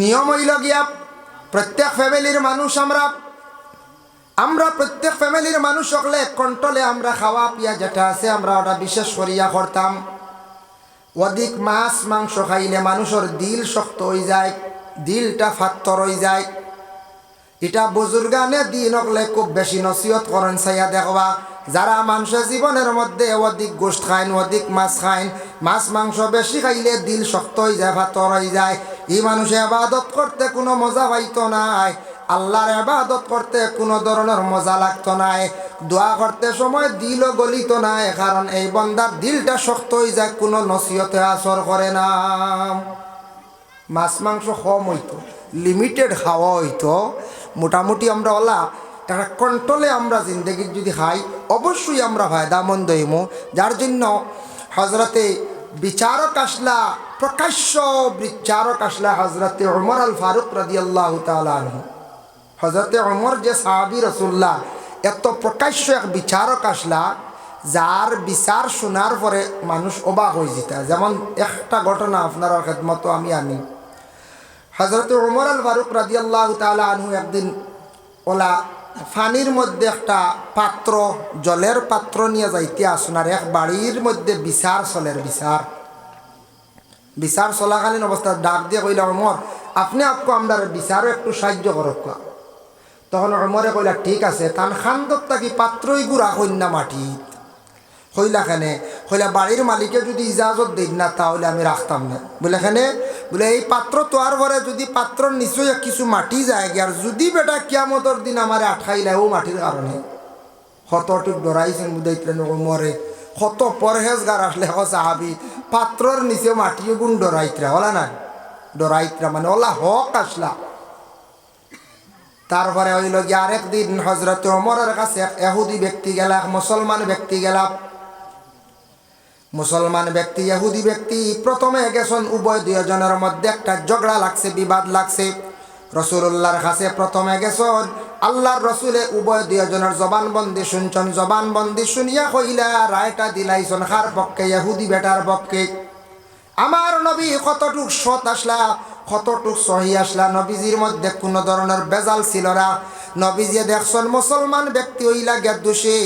নিয়ম হইল গিয়া প্রত্যেক ফ্যামিলির মানুষ আমরা প্রত্যেক ফ্যামিলির মানুষ সকলে কন্ট্রোলে আমরা খাওয়া পিয়া যেটা আছে আমরা ওটা বিশেষ করিয়া করতাম। অধিক মাছ মাংস খাইলে মানুষের দিল শক্ত হয়ে যায়, দিলটা ফাত্তর হয়ে যায়। এটা বুজুর্গানে দিন হকলে খুব বেশি নসিহত করেন চাইয়া দেখবা, যারা মানুষের জীবনের মধ্যে অধিক গোস্ত খাইন, অধিক মাছ খাইন, মাছ মাংস বেশি খাইলে দিল শক্ত হয়ে যায়, ফাত্তর হয়ে যায়। এই মানুষে ইবাদত করতে কোনো মজা পাইতো নাই, আল্লাহর ইবাদত করতে কোনো ধরনের মজা লাগতো নাই, দোয়া করতে সময় দিলও গলিত নাই, কারণ এই বন্দার দিলটা শক্ত হয়ে যায়, কোনো নসিহতে আসর করে না। মাছ মাংস কম হইতো, লিমিটেড খাওয়া হইতো, মোটামুটি আমরা ওলা একটা কন্ট্রোলে আমরা জিন্দগির যদি খাই অবশ্যই আমরা ফায়দামন্দ হইমু। যার জন্য হজরতে বিচারক আসলা, প্রকাশ্য বিচারক আসলা হজরতে ওমর আল ফারুক রাদিয়াল্লাহু তাআলা আনহু। হজরতে ওমর যে সাহাবী রাসূলুল্লাহ, এত প্রকাশ্য এক বিচারক আসলা যার বিচার শোনার পরে মানুষ অবাক হয়ে যেত। যেমন একটা ঘটনা আপনার খেদমত আমি আনি। হজরতে ওমর আল ফারুক রাদিয়াল্লাহু তাআলা আনহু একদিন ওলা ফানির মধ্যে একটা পাত্র, জলের পাত্র নিয়ে যাইতে আসুনার এক বাড়ির মধ্যে বিচার চলের, বিচার চলাকালীন অবস্থা ডাক দিয়ে কইলা, ওমর আপনি আপকো আমরা বিচারও একটু সাহায্য করক। তখন ওমরে কইলা ঠিক আছে, তান খান্দত থাকি পাত্রই গুড়া কন্যা মাটি হইলা খানে, হইলা বাড়ির মালিকে যদি ইজাজত দেন না তাহলে আমি রাখতাম না। বলে খানে বলে এই পাত্র তোয়ার পরে যদি পাত্র নিশ্চয় কিছু মাটি যায় আর যদি বেটা কিয়ামতর দিন আমার আটকাইলা ও মাটির কারণে কতটুক ডরাইছেন বুঝাইতেন ওমরে, কত পরহেজগার আসলে সাহাবি পাত্রর নিচে মাটিও গুণ ডরাইতরা ওলা না, ডরাইতরা মানে ওলা হক আসলা। তারপরে হইল গিয়ে আরেকদিন হজরত ওমরের কাছে এক ইহুদি ব্যক্তি গেলা, এক মুসলমান ব্যক্তি গেলা। মুসলমান ব্যক্তি ইহুদি ব্যক্তি প্রথমে গেছেন, উভয় দুজনের মধ্যে একটা ঝগড়া লাগছে, বিবাদ লাগছে। রাসূলুল্লাহর কাছে প্রথমে গেছেন, আল্লাহর রাসূলে উভয় দুজনের জবানবন্দি শুনছেন। জবানবন্দি শুনিয়া কইলা রায়টা দিলাইছেন কার পক্ষে? ইহুদি বেটার পক্ষে। আমার নবী কতটুক সৎ আসলা, কতটুক সহি আসলা, নবীজির মধ্যে কোনো ধরনের বেজাল ছিল না। নবীজি দেখছেন মুসলমান ব্যক্তি ওই লাগে দোষী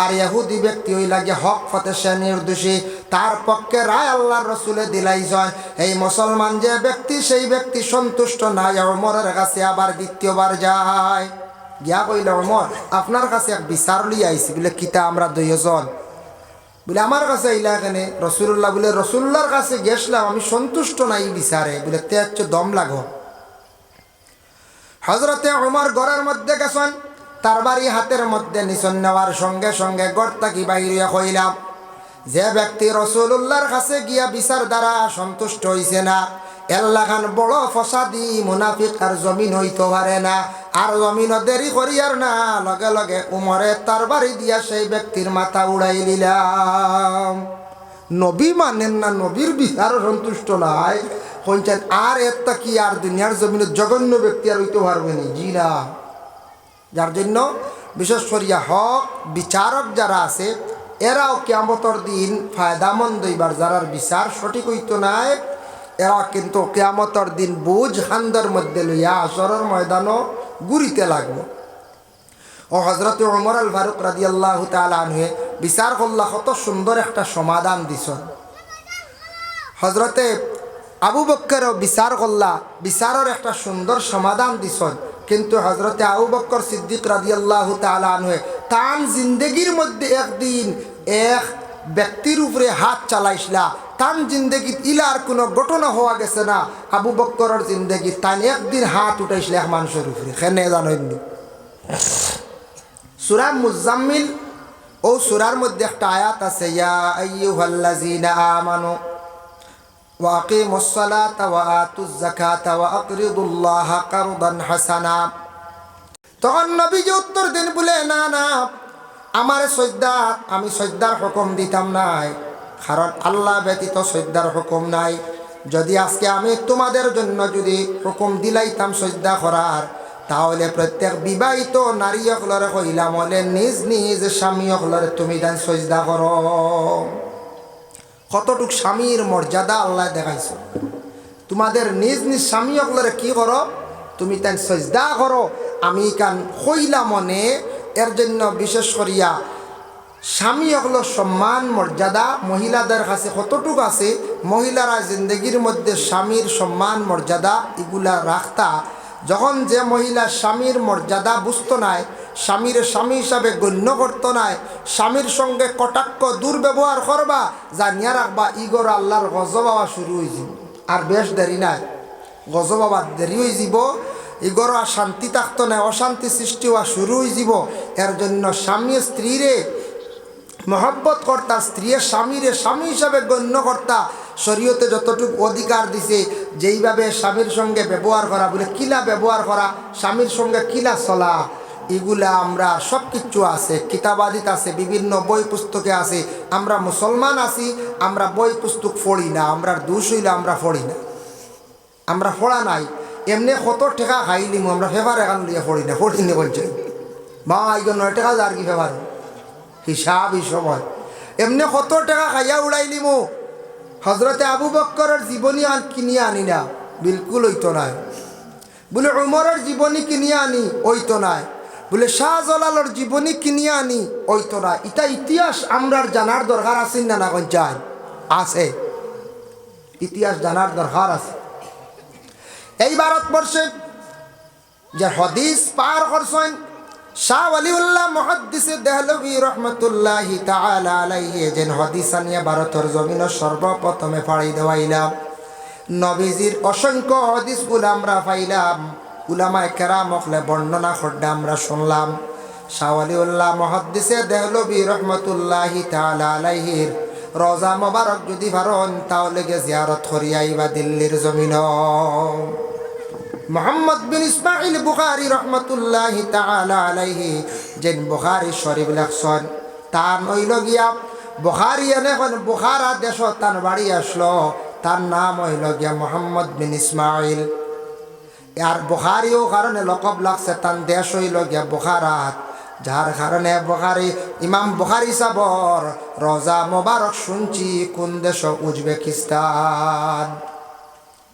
আর ইহুদি ব্যক্তি ওই লাগে হক ফতে সে নির্দোষী, তার পক্ষে রায় আল্লাহর রাসূলে দিলাইছেন। এই মুসলমান যে ব্যক্তি সেই ব্যক্তি সন্তুষ্ট নাই, ওমরের কাছে আবার দ্বিতীয়বার যায়, গিয়া কইল ওমর আপনার কাছে এক বিচার লিয়ে আইছি। বলে কিতা? আমরা দুইজন। বলে আমার কাছে আইলা এখানে? রাসূলুল্লাহ বলে রাসূলুল্লাহর কাছে গেছিলাম, আমি সন্তুষ্ট নাই বিচারে। বলে তে হচ্ছে দম লাগো। হজরতে ওমর ঘরের মধ্যে গেছেন, তার বাড়ি হাতের মধ্যে নিছন, নেওয়ার সঙ্গে সঙ্গে ঘর থাকি বাইরে কইলাম যে ব্যক্তি রাসূলুল্লাহর কাছে গিয়া বিচার দ্বারা সন্তুষ্ট হইছে না, এল্লাখান বড় ফসাদি মুনাফিক আর জমিন হইতে পারে না। আর জমিনও দেরি করিয়ার না, লগে লগে উমরে তার বাড়ি দিয়া সেই ব্যক্তির মাথা উড়াই দিলাম। নবী মানেন না, নবীর বিচারও সন্তুষ্ট নাই, কইছেন আর একটা কি আর দুনিয়ার জমিনে জঘন্য ব্যক্তি আর হইতে পারবে না? জি না। যার জন্য বিশেষ করিয়া হক বিচারক যারা আছে এরাও কিয়ামতের দিন ফায়দামন্দ হইবার, যারার বিচার সঠিক হইতো নাই এরা কিন্তু কিয়ামতের দিন বুঝ খান্দার মধ্যে লইয়া আসরের ময়দানও ঘুরিতে লাগবো। ও হজরতে ওমর আল ফারুক রাদিয়াল্লাহু তাআলা আনহু বিচার করলা, কত সুন্দর একটা সমাধান দিছ। হজরতে আবু বকরও বিচার করলা, বিচারের একটা সুন্দর সমাধান দিছ। কিন্তু হজরতে আবু বকর সিদ্দিক রাদিয়াল্লাহু তাআলা আনহু তান জিন্দগির মধ্যে একদিন এক ব্যক্তির উপরে হাত চালাইছিলা, তান জিন্দগিত ইলার কোনো ঘটনা হওয়া গেছে না। আবু বকরের জিন্দগি তান একদিন হাত উঠাইছিল এক মানুষের উপরে, কেনে জানেননি? সূরা মুজাম্মিল ও সূরার মধ্যে একটা আয়াত আছে, ইয়া আইয়ুহাল্লাযীনা আমানু ওয়া আকিমুস সালাতা ওয়া আতুজ যাকাতা ওয়া আকরিদুল্লাহা কারদান হাসানা। তখন নবীজি উত্তর দেন বলে না না, আমার সজদা, আমি সজদার হুকুম দিতাম নাই, কারণ আল্লাহ ব্যতীত সজদার হুকুম নাই। যদি আজকে আমি তোমাদের জন্য যদি হুকুম দিলাইতাম সজদা করার, তাহলে প্রত্যেক বিবাহিত নারী হলরে কইলাম হলে নিজ নিজ স্বামী হলরে তুমি দেন সজদা করো। কতটুক স্বামীর মর্যাদা আল্লাহ দেখাইছ। তোমাদের নিজ নিজ স্বামী অকলরে কি করো, তুমি তাই সজদা করো। আমি কান হইলা মনে এর জন্য বিশেষ করিয়া স্বামী অকল সম্মান মর্যাদা মহিলাদের কাছে কতটুকু আছে, মহিলারা জিন্দগির মধ্যে স্বামীর সম্মান মর্যাদা এগুলা রাখতা। যখন যে মহিলা স্বামীর মর্যাদা বুঝতো নাই, স্বামীর স্বামী হিসাবে গণ্য করতো নাই, স্বামীর সঙ্গে কটাক্ষ দুর্ব্যবহার করবা, জানিয়া রাখবা ইগর আল্লাহর গজব হওয়া শুরু হয়ে যাব। আর বেশ দেরি নাই, গজব হওয়ার দেরি হয়ে যাব। ইগর আর শান্তি থাকতো না, অশান্তি সৃষ্টি হওয়া শুরু হয়ে যাব। এর জন্য স্বামী স্ত্রীরে মহব্বত কর্তা, স্ত্রীর স্বামীরে স্বামী হিসাবে গণ্য কর্তা। শরীয়তে যতটুকু অধিকার দিছে, যেইভাবে স্বামীর সঙ্গে ব্যবহার করা, বলে কিলা ব্যবহার করা, স্বামীর সঙ্গে কিলা চলা, এগুলা আমরা সব কিছু আছে, কিতাবাদিত আছে, বিভিন্ন বই পুস্তকে আছে। আমরা মুসলমান আছি, আমরা বই পুস্তক পড়ি না, আমরা দোষ হইলে আমরা পড়ি না, আমরা পড়া নাই। এমনি কত টাকা খাইলিম আমরা ফেভার এখান লিয়ে পড়ি না বলছে মা এই 9 টাকা যার কি ফেভার হিসাব হিসব হয়। এমনি কত টাকা খাইয়া উড়াইলিম। হজরতে আবু বক্করের জীবনী কিনিয়া আনি না, বিলকুল হইতো নাই। বলে উমরের জীবনী কিনিয়া আনি, হইতো নাই। বলে শাহজালালের জীবনী কিনিয়া আনি, হইতো না। এটা ইতিহাস আমরার জানার দরকার আছে না? না চাই আছে, ইতিহাস জানার দরকার আছে। এই ভারতবর্ষে যে হদিস পার করছেন শাহ ওয়ালিউল্লাহ মুহাদ্দিসে দেহলভী রহমতুল্লাহি তাআলা আলাইহি, যেন হদিস আনিয়া ভারতের জমিন সর্বপ্রথমে ফাড়ি দেওয়াইলাম। নবীজির অসংখ্য হদিসগুলো আমরা পাইলাম, উলামায়ে কেরাম হকলে বর্ণনা করতে আমরা শুনলাম। শাহ ওয়ালিউল্লাহ মুহাদ্দিসে দেহলভী রহমতুল্লাহি তাআলা আলাইহির রওজা মোবারক যদি পারেন তাহলে গে জিয়ারত করিয়া আইবা দিল্লির জমিন। মোহাম্মদ বিন ইসমাইল বুখারী রহমতুল্লাহি তাআলা আলাইহি যেন বুখারী শরীফ লেখছেন, তার হইল গিয়া বুখারী এখন বুখারা দেশ তার বাড়ি আসলো, তার নাম হইল গিয়া মোহাম্মদ বিন ইসমাইল। আর বুখারীও কারণে লকব লাগছে, তার দেশ হইল গিয়া বুখারাত, যার কারণে বুখারী ইমাম বুখারী সাবর রওজা মোবারক শুনছি কোন দেশ? Uzbekistan,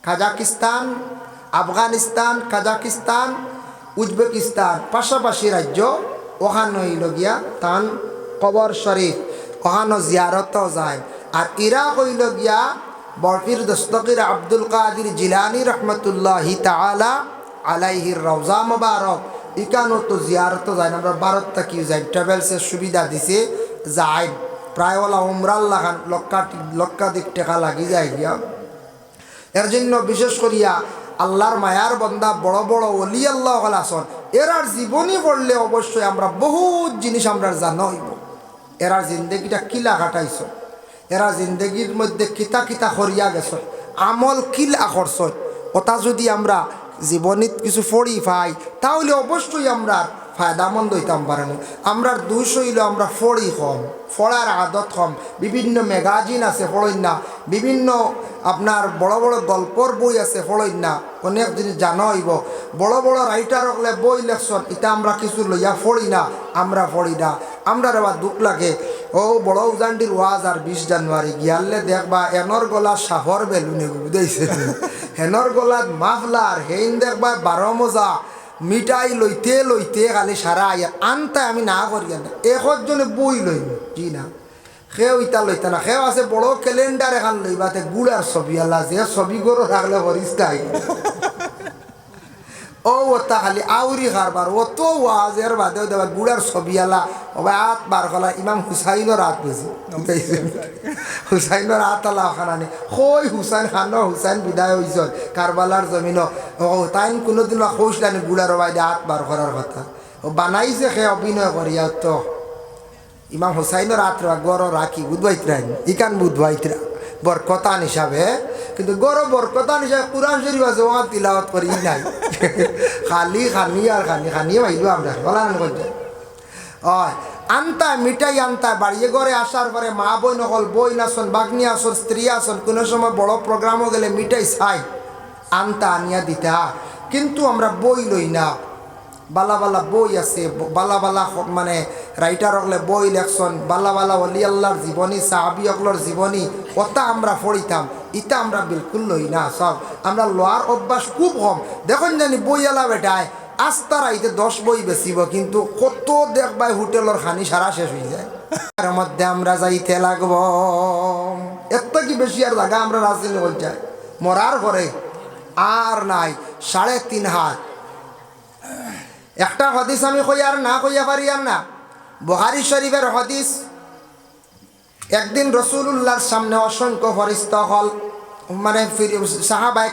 Kazakhstan, Afghanistan, Kazakhstan, Uzbekistan পাশাপাশি রাজ্য। ওখানে হইল গিয়া তান কবর শরীফ, ওখানে জিয়ারত যায়। আর ইরাক হইল গিয়া বরফির দস্তগীর আব্দুল কাদির জিলানী রহমতুল্লাহি তাআলা আলাইহির রওজা মোবারক, ইকানো তো জিয়ারত যায়। আমরা ভারতটা কি যাই, ট্রাভেলসের সুবিধা দিছে, যায় প্রায় ওলা উমরাল লাগান লক্ষাধিক টাকা লাগি যায় গিয়া। এর জন্য বিশেষ করিয়া আল্লাহর মায়ার বন্দা বড় বড় ওলি আল্লাহ আসন, এরার জীবনী পড়লে অবশ্যই আমরা বহুত জিনিস আমরা জানা হইব। এরার জিন্দগিটা কিলা কাটাইছ, এরা জিন্দগির মধ্যে কিতা কিতা করিয়া গেছ, আমল কিলা করছ, ওটা যদি আমরা জীবনীত কিছু পড়ি পাই তাহলে অবশ্যই আমরা ফায়দামন্দ হইতাম পারেন। আমরা দুইশ হইলে আমরা ফড়ি কম, ফড়ার আদত কম। বিভিন্ন ম্যাগাজিন আছে ফড়ইন না, বিভিন্ন আপনার বড় বড় গল্পর বই আছে ফড়ইন না, অনেক জিনিস জানা হইব। বড় বড় রাইটার হলে বই লেখছেন, এটা আমরা কিছু লইয়া ফড়ি না, আমরা ফড়ি না। আমরা আবার দুঃখ লাগে, ও বড় উজানটির ওয়াজ আর 20 জানুয়ারি গিয়ালে দেখবা এনর গলা সাফর বেলুনে বুঝাইছে, হেনর গলাত মাফলার, হেইন দেখবা 12 মজা মিঠাই লইতে লইতে খালি সারা আইয়া আনতে আমি না করি না। একজনে বই লই কি না, সেও ইটা লইতে না। সেও আছে বড় ক্যালেন্ডার এখন লইবাতে গুড়ার ছবি আল্লাহ, যে ছবি গরো রাখলে হরিস্তাই ও ওটা খালি আউরি খারবার, অত ওয়াজের বাদেও দেবা গুড়ার ছবি আলা ওবা হাত বার কলা। ইমাম হুসাইনের হাত বুঝি, হুসাইনের হাত আলা খানা নেই, সই হুসাইন খানো হুসাইন বিদায় হয়েছিল কারবালার জমিন। তাই কোনোদিন খৌসলানি গুড়ার বাইদে হাত বার করার কথা ও বানাইছে, সে অভিনয় করিয়া তো ইমাম হুসাইনের হাত গড় রাখি বুধবাইতরা, ইকান বুধবাইতরা বরকতান হিসাবে। কিন্তু গড় বরকতান হিসাবে কুরআন শরীফ আছে, ওখান তিলাওয়াত করি নাই, খালি খানি আর খানি খানিয়ে পাইল আমরা বলান করতে। হয় আনতায় মিঠাই আনতায় বাড়িয়ে ঘরে আসার পরে মা বই নকল বই নাচন, বাগনি আসন, স্ত্রী আসন, কোনো সময় বড় প্রোগ্রামও গেলে মিঠাই চাই আনতা আনিয়া দিতা। কিন্তু আমরা বই লই না, বালা বালা বই আছে, বালা বালা মানে রাইটার হকলে বই লেখছন, বালা বালা অলি আল্লাহর জীবনী, সাহাবি হকলর জীবনী, ওটা আমরা পড়িতাম। ইটা আমরা বিলকুল লই না সব আমরা লোয়ার অভ্যাস খুব কম দেখুন জানি বইয়ালা বেটায় আস্তার আইতে 10 বই বেচিব কিন্তু কত দেখবাই হোটেলের খানি সারা শেষ হয়ে যায় তার মধ্যে আমরা যাইতে লাগব এত কি বেশি আর জায়গা আমরা রাজনীতি হয়ে যায় মরার পরে আর নাই 3.5 হাত একটা হাদিস আমি কই আর না কইয়া পারি আর না বুখারী শরীফের হাদিস একদিন রাসূলুল্লাহর সামনে অসংখ্য ফেরেশতা হল মানে সাহাবায়ে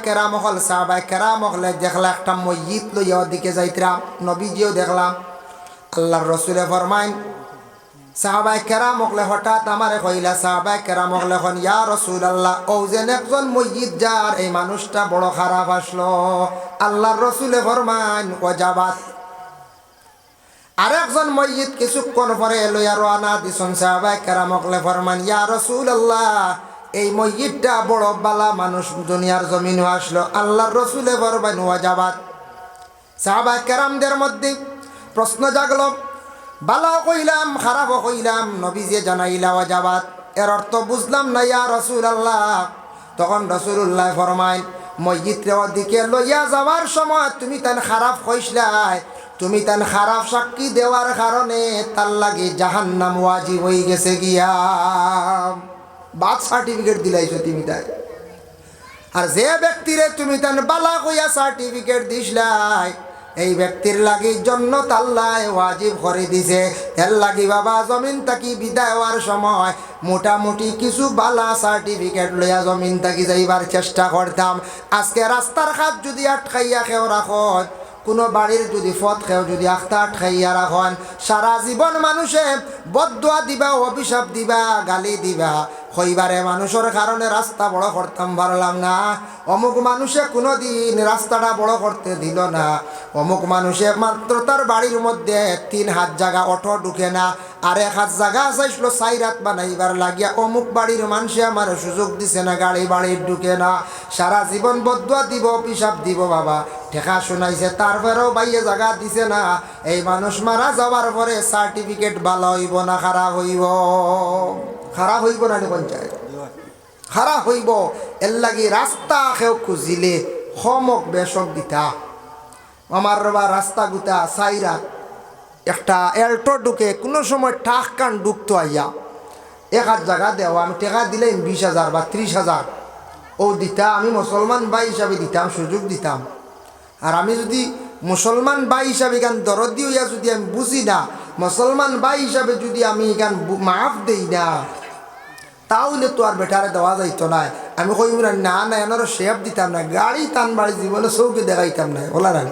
কেরাম হলে দেখলা একটা মসজিদ লইয়া ওদিকে যাইতরা নবীজিও দেখলাম আল্লাহর রাসূলে ফরমাইন সাহাবায়ে কেরাম হলে হঠাৎ আমারে কইলা সাহাবায়ে কেরাম হলে কোন ইয়া রাসূলুল্লাহ ও যেন একজন মসজিদ যার এই মানুষটা বড় খারাপ আসলো আল্লাহর রাসূলে ফরমাইন ওয়াজাবাত আরেকজন মসজিদ কিছুক্ষণ পরে লইয়া রওনা দিছেন সাহাবায়ে কেরাম হলে ফরমান ইয়া রাসূলুল্লাহ এই মসজিদটা বড় বালা মানুষ দুনিয়ার জমিনে আসলো আল্লাহর রাসূলে ফরমাইন ওয়াজাবাত সাহাবায়ে কেরামদের মধ্যে প্রশ্ন জাগলো বালাও কইলাম খারাপও কইলাম নবীজি জানাইলা ওয়াজাবাত এর অর্থ বুঝলাম না ইয়া রাসূলুল্লাহ তখন রাসূলুল্লাহ ফরমাইন মসজিদের দিকে লইয়া যাওয়ার সময় তুমি তান খারাপ কইছলাই তুমি তান খারাপ সাক্ষী দেওয়ার কারণে তার লাগি জাহান্নাম ওয়াজিব হয়ে গেছে গিয়া বাদ সার্টিফিকেট দিলাইছো তুমি তাই আর যে ব্যক্তিরে তুমি তান বালা কইয়া সার্টিফিকেট দিছলাই এই ব্যক্তির লাগি জান্নাত আল্লাহ ওয়াজিব করে দিছে এর লাগি বাবা জমিন থাকি বিদায় হওয়ার সময় মোটামুটি কিছু বালা সার্টিফিকেট লইয়া জমিন থাকি যাইবার চেষ্টা করতাম আজকে রাস্তার ঘাট যদি আটকাইয়া কেউ রাখত কোনো বাড়ির যদি পথ কেউ যদি আখতা আটকাইয়া রাখন সারা জীবন মানুষে বদদুয়া দিবা অভিশাপ দিবা গালি দিবা হইবারে মানুষের কারণে রাস্তা বড় করতাম পারলাম না অমুক মানুষে কোনো দিন রাস্তাটা বড় করতে দিল না অমুক মানুষে মাত্র তার বাড়ির মধ্যে 3 হাত জায়গা অটো ঢুকে না আর 1 হাত জায়গা চাইছিল 4 হাত বানাইবার লাগিয়া অমুক বাড়ির মানুষে আমার সুযোগ দিছে না গাড়ি বাড়ির ঢুকে না সারা জীবন বদদুয়া দিব অভিশাপ দিব বাবা ঠেকা শোনাইছে তারপরেও বাইয়ে জায়গা দিছে না এই মানুষ মারা যাওয়ার পরে সার্টিফিকেট ভালো হইব না খারাপ হইব খারাপ হইব না পঞ্চায়েত খারাপ হইব এর লাগি রাস্তা কেউ খুঁজিলে সমক বেশক দিতা আমার বা রাস্তা গুতা সাইরা একটা এল্টো ঢুকে কোনো সময় ঠাক কান ঢুকতো আইয়া 1 হাত জায়গা দেওয়া আমি টাকা দিলে 20,000 বা 30,000 ও দিতা আমি মুসলমান ভাই হিসাবে দিতাম সুযোগ দিতাম আর আমি যদি মুসলমান ভাই হিসাবে গান দরদি হইয়া যদি আমি বুঝি না মুসলমান ভাই হিসাবে যদি আমি গান মাফ দেই না তাহলে তো আর বেটারে দেওয়া যাইতো না আমি কইম না না এনারও শেপ দিতাম না গাড়ি টান বাড়ি জীবনে চৌকে দেখাইতাম না ওলা না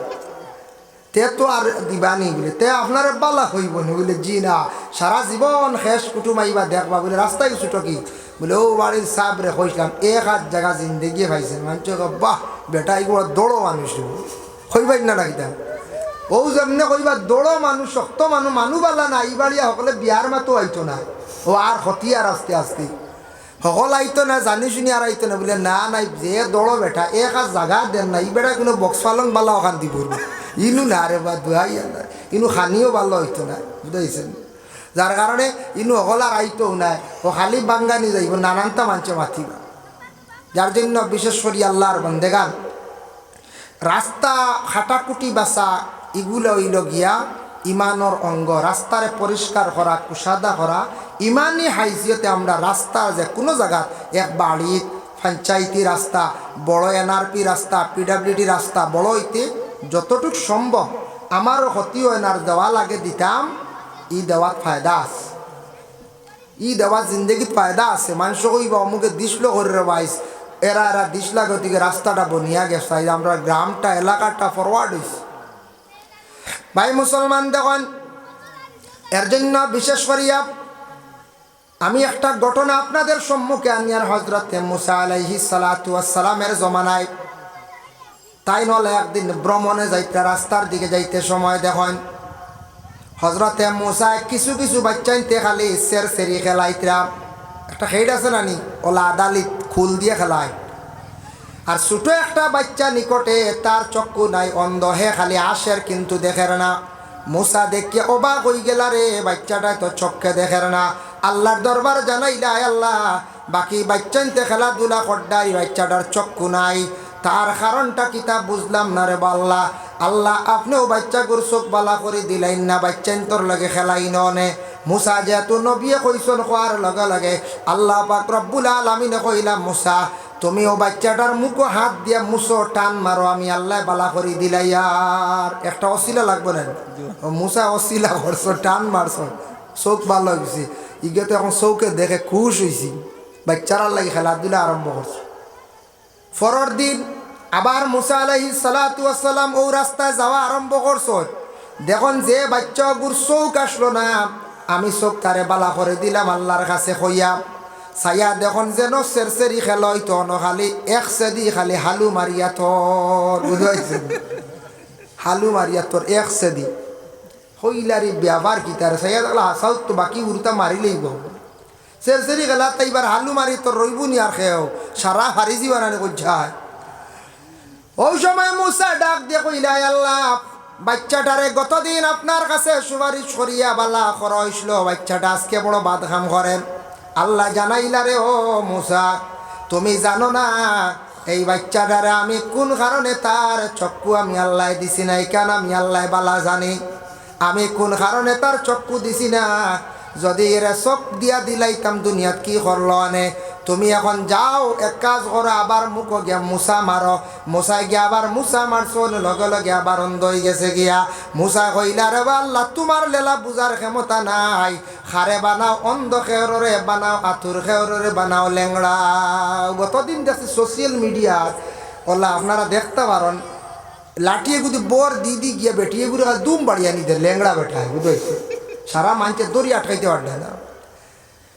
তে তো আর দিবানি বলে তে আপনার বালা হইব না বলে জি না সারা জীবন শেষ কুটুম আইবা দেখবা বলে রাস্তায় ছুটো কি বলে ও বাড়ির সাবরে কইসলাম 1 হাত জায়গা জিন্দগি পাইছে মানুষ বাহ বেটা এগুলো দৌড়ো মানুষ হইবাই না রাখিতাম ও যেমনে কইবা দৌড়ো মানুষ শক্ত মানুষ বালা না এই বাড়িয়া সকলে বিয়ার মাতো আইতো না ও আর হতি আর আস্তে আস্তে সকল আইতো না জানি শুনি আর আইতো না বলে না নাই যে দৌড়ো বেটা 1 হাত জায়গা দেন না এই বেটা কোনো বক্স পালং বালা ওখান দিব ইনু না রে বা দুহাই ইনু খানিও ভালো হইতো না বুঝাইছেন যার কারণে ইনু সকল আর আইতো নাই ও খালি বাঙ্গানি যাইব নানানটা মানুষে মাতিব যার জন্য বিশেষ করি আল্লাহর বন্দেগান রাস্তা খাটাকুটি বাসা এগুলো হইল গিয়া ইমানর অঙ্গ রাস্তারে পরিষ্কার করা কুসাদা করা ইমানি হাইজিয়তে আমরা রাস্তা যে কোনো জায়গা এক বাড়ির পঞ্চায়েতি রাস্তা বড় এনআরপি রাস্তা পিডাব্লিউডি রাস্তা বড় হইতে যতটুক সম্ভব আমারও ক্ষতিও এনার দেওয়া লাগে দিতাম ই দেওয়াত ফায়দা আছে ই দেওয়ার জিন্দগিত ফায়দা আছে মানুষ কইবা অমুকে দিসলো করে বাইস এরা দিসলা গতিকে রাস্তাটা বনিয়া গেছে আমরা গ্রামটা এলাকাটা ফরওয়ার্ড হয়েছে ভাই মুসলমান দেখুন এর জন্য বিশেষ করিয়া আমি একটা ঘটনা আপনাদের সম্মুখে আনিয়ার হজরতে মুসা আলাইহিস সালাতু ওয়াস সালামের জমানায় তাই নলে একদিন ভ্রমণে যাইতে রাস্তার দিকে যাইতে সময় দেখেন হজরতে মুসা কিছু কিছু বাচ্চাইতে খালি সেরি খেলাইতরা একটা খেড আছে নানি ওলা আদালিত খুল দিয়ে খেলায় আর ছোট একটা বাচ্চা নিকটে তার চক্ষু নাই অন্ধ হে খালি আসের কিন্তু দেখের না মুসা দেখিয়ে অবাক হয়ে গেল রে বাচ্চাটা তো চক্ষে দেখের না আল্লাহর দরবার জানাইলা আল্লাহ বাকি বাচ্চানতে খেলাধুলা করডাই বাচ্চাটার চক্ষু নাই, তার কারণটা কিতা বুঝলাম না রে বাল্লা। আল্লাহ আপনিও বাচ্চাগুর চোখ বালা করে দিলেন না, বাচ্চান তোর লগে খেলাই নে। মুসা যেহেতু নবিয়ে কইসন কোয়ার লগে লগে আল্লাহ পাক রব্বুল আলামিনে কইলাম, মুসা তুমিও বাচ্চাটার মুখো হাত দিয়া মুসো টান মারো, আমি আল্লাহ বালা করে দিলাই। আর একটা অশিলা লাগবে না, মুসা অশিলা করছো, টান মারছো, চোখ ভালো হয়েছে। ইগে তো এখন চৌকে দেখে খুশ হয়েছি, বাচ্চারার লাগে খেলাধুলা আরম্ভ করছে। পরের দিন আবার মুসা আলাইহিস সালাতু ওয়াস সালাম ও রাস্তায় যাওয়া আরম্ভ করছো। দেখুন যে বাচ্চা গুর চৌক আসলো না, আমি চোখ তারে বালা করে দিলাম আল্লাহর কাছে কইয়া। ছায়া দেখুন যেন সেরসেরি খেল হইতো ন, খালি এক সেদি খালি হালু মারিয়া তোর, বুঝাইছে হালু মারিয়া তোর এক সেদি হইলারি ব্যবহার কি তার। ছায়া দেখলা হাসাও তো বাকি উড়তা মারি লইব, সেরসেরি খেলা তাই এবার হালু মারি তোর রইব নি আর খেয়েও সারা হারিজি বানানি করছায়। ওই সময় মুসা ডাক দিয়ে কইলা, আল্লাহ বাচ্চাটারে গতদিন আপনার কাছে সুপারিশ করিয়া বালা করা হইছিল, বাচ্চাটা আজকে বড় বাদ খাম করেন। আল্লাহ জানাইলা রে ও মুসা, তুমি জানো না এই বাচ্চাটারে আমি কোন কারণে তার চক্ষু আমি আল্লাহ দিছি না, কেন আমি আল্লাহ বালা জানি। আমি কোন কারণে তার চক্ষু দিছি না, যদি এরা চোখ দিয়া দিলাইতাম দুনিয়াত কি করলো আনে। তুমি এখন যাও এক কাজ করো, আবার মুখো গিয়া মুসা মারো। মুসাই গিয়া আবার মুসা মারছো, লগে লগে আবার অন্ধ হয়ে গেছে গিয়া। মুসা কইলা রে আল্লাহ তোমার লেলা বুঝার ক্ষমতা নাই, খারে বানাও অন্ধ খেয়রে বানাও, আতুর খেয়রে বানাও ল্যাংড়া। গতদিন দেখছি সোশ্যাল মিডিয়া ওলা আপনারা দেখতে পারেন, লাঠিয়ে গুদি বর দিদি গিয়া বেটিয়ে গুলো দুম বাড়িয়া নিতে ল্যাংড়া বেঠায়, বুঝেছে সারা মানছে দড়ি আটকাইতে পারলে না।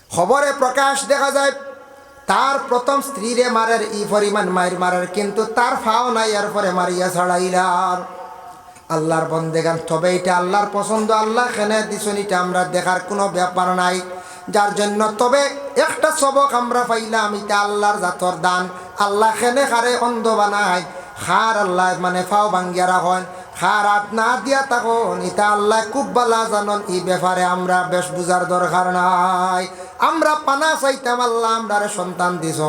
খবরে প্রকাশ দেখা যায় তার প্রথম স্ত্রীরে মারের ই পরিমাণ মায়ের মারের, কিন্তু তার ফাও নাই, এরপরে মারিয়া ছাড়াইলার। আল্লাহর বন্দেগান, তবে এটা আল্লাহর পছন্দ, আল্লাহ খেনে দিছন, এটা আমরা দেখার কোনো ব্যাপার নাই। যার জন্য তবে একটা সবক আমরা পাইলাম, এটা আল্লাহর জাতর দান। আল্লাহ খেনে খারে অন্ধ বানায়, খার আল্লাহ মানে ফাও ভাঙ্গিয়া রাখেন, খার হাত না দিয়া তখন এটা আল্লাহ খুব বালা জানন। এই ব্যাপারে আমরা বেশ বুঝার দরকার নাই। আমরা পানা চাইতাম, আল্লাহ আমরা সন্তান দিছ,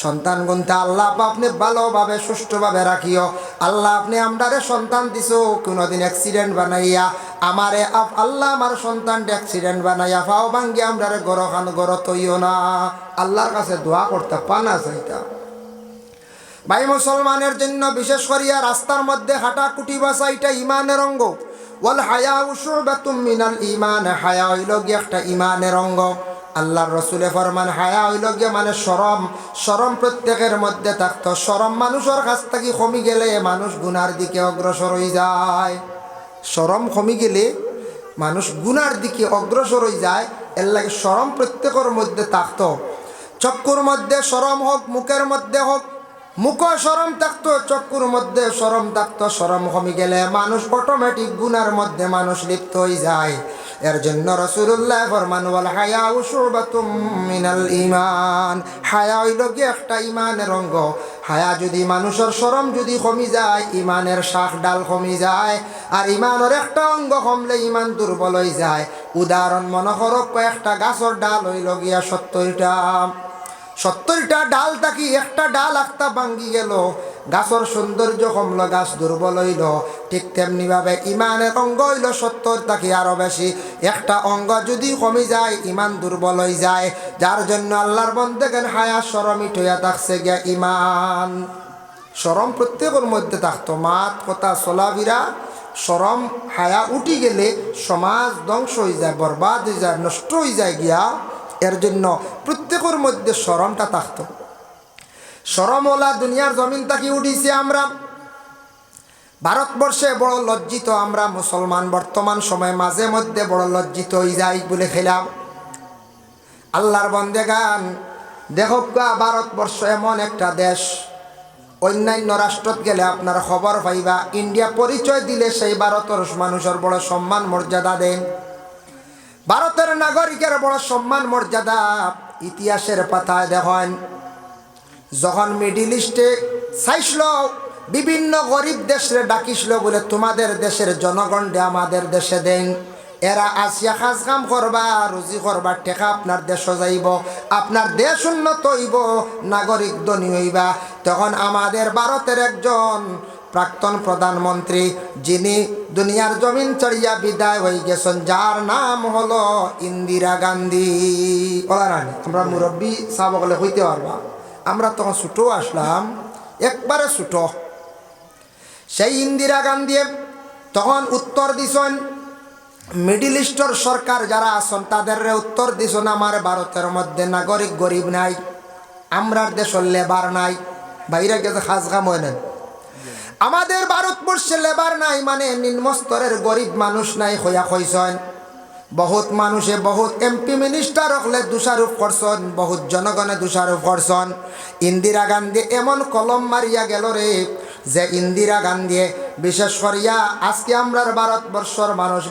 সন্তান গুনতে আল্লাহ আপনি ভালোভাবে সুষ্ঠুভাবে রাখিও। আল্লাহ আপনি আমরারে সন্তান দিছ, কোনোদিন অ্যাক্সিডেন্ট বানাইয়া আমারে আল্লাহ আমার সন্তানটা অ্যাক্সিডেন্ট বানাইয়া ফাও ভাঙ্গি আমরারে গড় খান গড় তৈও না। আল্লাহর কাছে দোয়া করতে পানা চাইতাম। ভাই মুসলমানের জন্য বিশেষ করিয়া রাস্তার মধ্যে হাঁটা কুটি বাসা এটা ইমানের অঙ্গ। ওয়াল হায়াউ শুবাতুম মিনাল ঈমান, হায়া হইল গিয়ে একটা ইমানের অঙ্গ। আল্লাহর রসুলে ফরমান হায়া হইল গিয়ে মানে শরম। শরম প্রত্যেকের মধ্যে থাকতো। শরম মানুষের কাছ থেকে কমি গেলে মানুষ গুনার দিকে অগ্রসর হয়ে যায়। শরম কমি গেলে মানুষ গুনার দিকে অগ্রসর হয়ে যায়। এর লাগে শরম প্রত্যেকের মধ্যে থাকতো। চক্ষুর মধ্যে শরম হোক, মুখের মধ্যে হোক, মুখ শরম থাকতো, চক্ষুর মধ্যে শরম থাকতো। শরম কমে গেলে মানুষ অটোমেটিক গুনার মধ্যে মানুষ লিপ্ত হয়ে যায়। এর জন্য রাসূলুল্লাহ ফরমান ওয়াল হায়াউ শুবাতুম মিনাল ঈমান, হায়া হইল গিয়ে একটা ইমানের অঙ্গ। হায়া যদি মানুষের শরম যদি কমে যায়, ইমানের শাখ ডাল কমে যায়। আর ইমানের একটা অঙ্গ কমলে ইমান দুর্বল হয়ে যায়। উদাহরণ মনে করো, কয়েকটা গাছের ডাল হইল গিয়া 70টা ডাল থাকি একটা ডাল একটা ভাঙ্গি গেল, গাছের সৌন্দর্য কমল, গাছ দুর্বল হইল। ঠিক তেমনিভাবে ইমানের অঙ্গ হইল 70 থাকি আরো বেশি। একটা অঙ্গ যদি কমে যায় ইমান দুর্বল হয়ে যায়। যার জন্য আল্লাহর বন্দেগণ হায়া শরম ইটইয়া থাকছে গিয়া ইমান। শরম প্রত্যেকের মধ্যে থাকতো, মাত কথা চলাফেরা শরম হায়া উঠি গেলে সমাজ ধ্বংস হয়ে যায়, বরবাদ হয়ে যায়, নষ্ট হয়ে যায় গিয়া। এর জন্য প্রত্যেকের মধ্যে শরমটা থাকতো। শরমওয়ালা দুনিয়ার জমিন থাকি উঠিছে আমরা। ভারতবর্ষে বড় লজ্জিত আমরা মুসলমান বর্তমান সময়ে মাঝে মধ্যে বড় লজ্জিত হয়ে যাই বলে খেলাম। আল্লাহর বন্দেগান দেখো, ভারতবর্ষ এমন একটা দেশ, অন্যান্য রাষ্ট্রত গেলে আপনার খবর পাইবা, ইন্ডিয়া পরিচয় দিলে সেই ভারতের মানুষের বড় সম্মান মর্যাদা দেন। ভারতের নাগরিকের বড় সম্মান মর্যাদা। ইতিহাসের পাতায় দেখেন, যখন মিডিল ইস্টে চাইছিল বিভিন্ন গরিব দেশে ডাকিছিল বলে তোমাদের দেশের জনগণকে আমাদের দেশে দেন, এরা আসিয়া কাজ কাম করবা, রুজি করবা, টেকা আপনার দেশ যাইব, আপনার দেশ উন্নত হইব, নাগরিক ধনী হইবা। তখন আমাদের ভারতের একজন প্রাক্তন প্রধানমন্ত্রী, যিনি দুনিয়ার জমিন চড়িয়া বিদায় হয়ে গেছেন, যার নাম হলো ইন্দিরা গান্ধী। বলা রানি আমরা মুরব্বী সাহবকলে হইতে পারবা, আমরা তখন ছোটো আসলাম, একবারে ছোটো। সেই ইন্দিরা গান্ধী তখন উত্তর দিছেন, মিডিল ইস্টর সরকার যারা আছেন তাদের উত্তর দিছেন, আমার ভারতের মধ্যে নাগরিক গরিব নাই, আমরার দেশের লেবার নাই, বাইরে গেছে খাস কাম হয় না। আমাদের ভারতবর্ষে লেবার নাই মানে নিম্ন স্তরের গরিব মানুষ নাই হইয়া হইছেন। বহুত মানুষে বহুত এমপি মিনিস্টার হলে দোষারোপ করছেন, বহুত জনগণে দোষারোপ করছেন। ইন্দিরা গান্ধী এমন কলম মারিয়া গেল রে, যে ইন্দিরা গান্ধী বিশেষ করিয়া আজকে আমরার ভারতবর্ষর মানুষ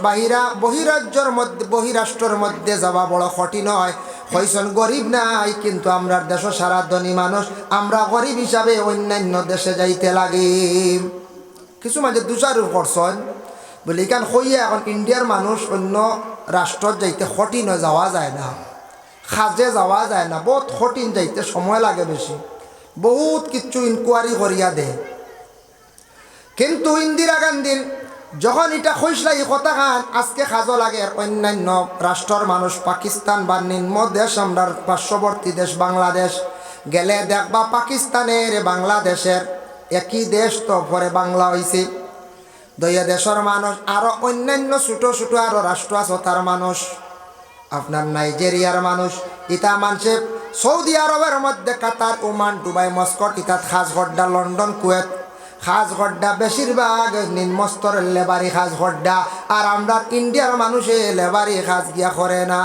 বহিরাজ্যর মধ্যে বহিরাষ্ট্রের মধ্যে যাওয়া বড় কঠিন হয়। হইছেন গরিব নাই, কিন্তু আমরার দেশ সারা ধনী মানুষ, আমরা গরিব হিসাবে অন্যান্য দেশে যাইতে লাগি। কিছু মাঝে দোষারোপ করছেন বলি কেন হইয়া এখন ইন্ডিয়ার মানুষ অন্য রাষ্ট্রত যাইতে কঠিন যাওয়া যায় না, খাজে যাওয়া যায় না, বহুত কঠিন যাইতে সময় লাগে বেশি, বহুত কিছু ইনকোয়ারি করিয়া দেয়। কিন্তু ইন্দিরা গান্ধীর যখন এটা হইসলা এই কথা খান আজকে খাজো লাগে অন্যান্য রাষ্ট্রের মানুষ, পাকিস্তান বা নিম্ন দেশ, আমরা পার্শ্ববর্তী দেশ বাংলাদেশ গেলে দেখবা পাকিস্তানের বাংলাদেশের একই দেশ, তো পরে বাংলা হয়েছে। দুই দেশের মানুষ আরো অন্যান্য ছোটো ছোটো আরো রাষ্ট্র আছে তার মানুষ, আপনার নাইজেরিয়ার মানুষ, ইতা মানুষে সৌদি আরবের মধ্যে কাতার, ওমান, দুবাই, মস্কট, ইতাত খাসগড্ডা, লন্ডন, কুয়েত খাসগড্ডা বেশিরভাগ নিম্ন স্তরের লেবারি খাসগড্ডা। আর আমরা ইন্ডিয়ার মানুষে লেবারি খাস গিয়া করে না,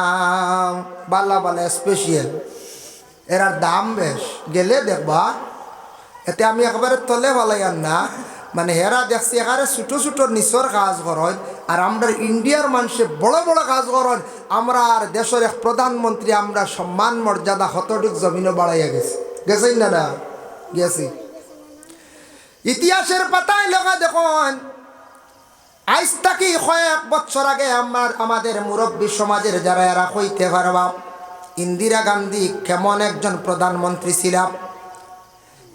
বাল্লা বালা স্পেশাল, এরার দাম বেশ। গেলে দেখবা এতে আমি একবারে তলে বলাইয়ার না, মানে হেরা দেখছি এখানে ছোটো ছোটো নিচর কাজ করেন, আর আমরা ইন্ডিয়ার মানুষে বড় বড় কাজ করেন। আমরা আর দেশের এক প্রধানমন্ত্রী আমরা সম্মান মর্যাদা কতটুক জমিনও বাড়াইয়া গেছি, গেছেন না? না গেছি। ইতিহাসের পাতায় লেখা দেখুন, আজ থেকে কয়েক বছর আগে আমাদের মুরব্বী সমাজের যারা এরা হইতে পারবা, ইন্দিরা গান্ধী কেমন একজন প্রধানমন্ত্রী ছিল।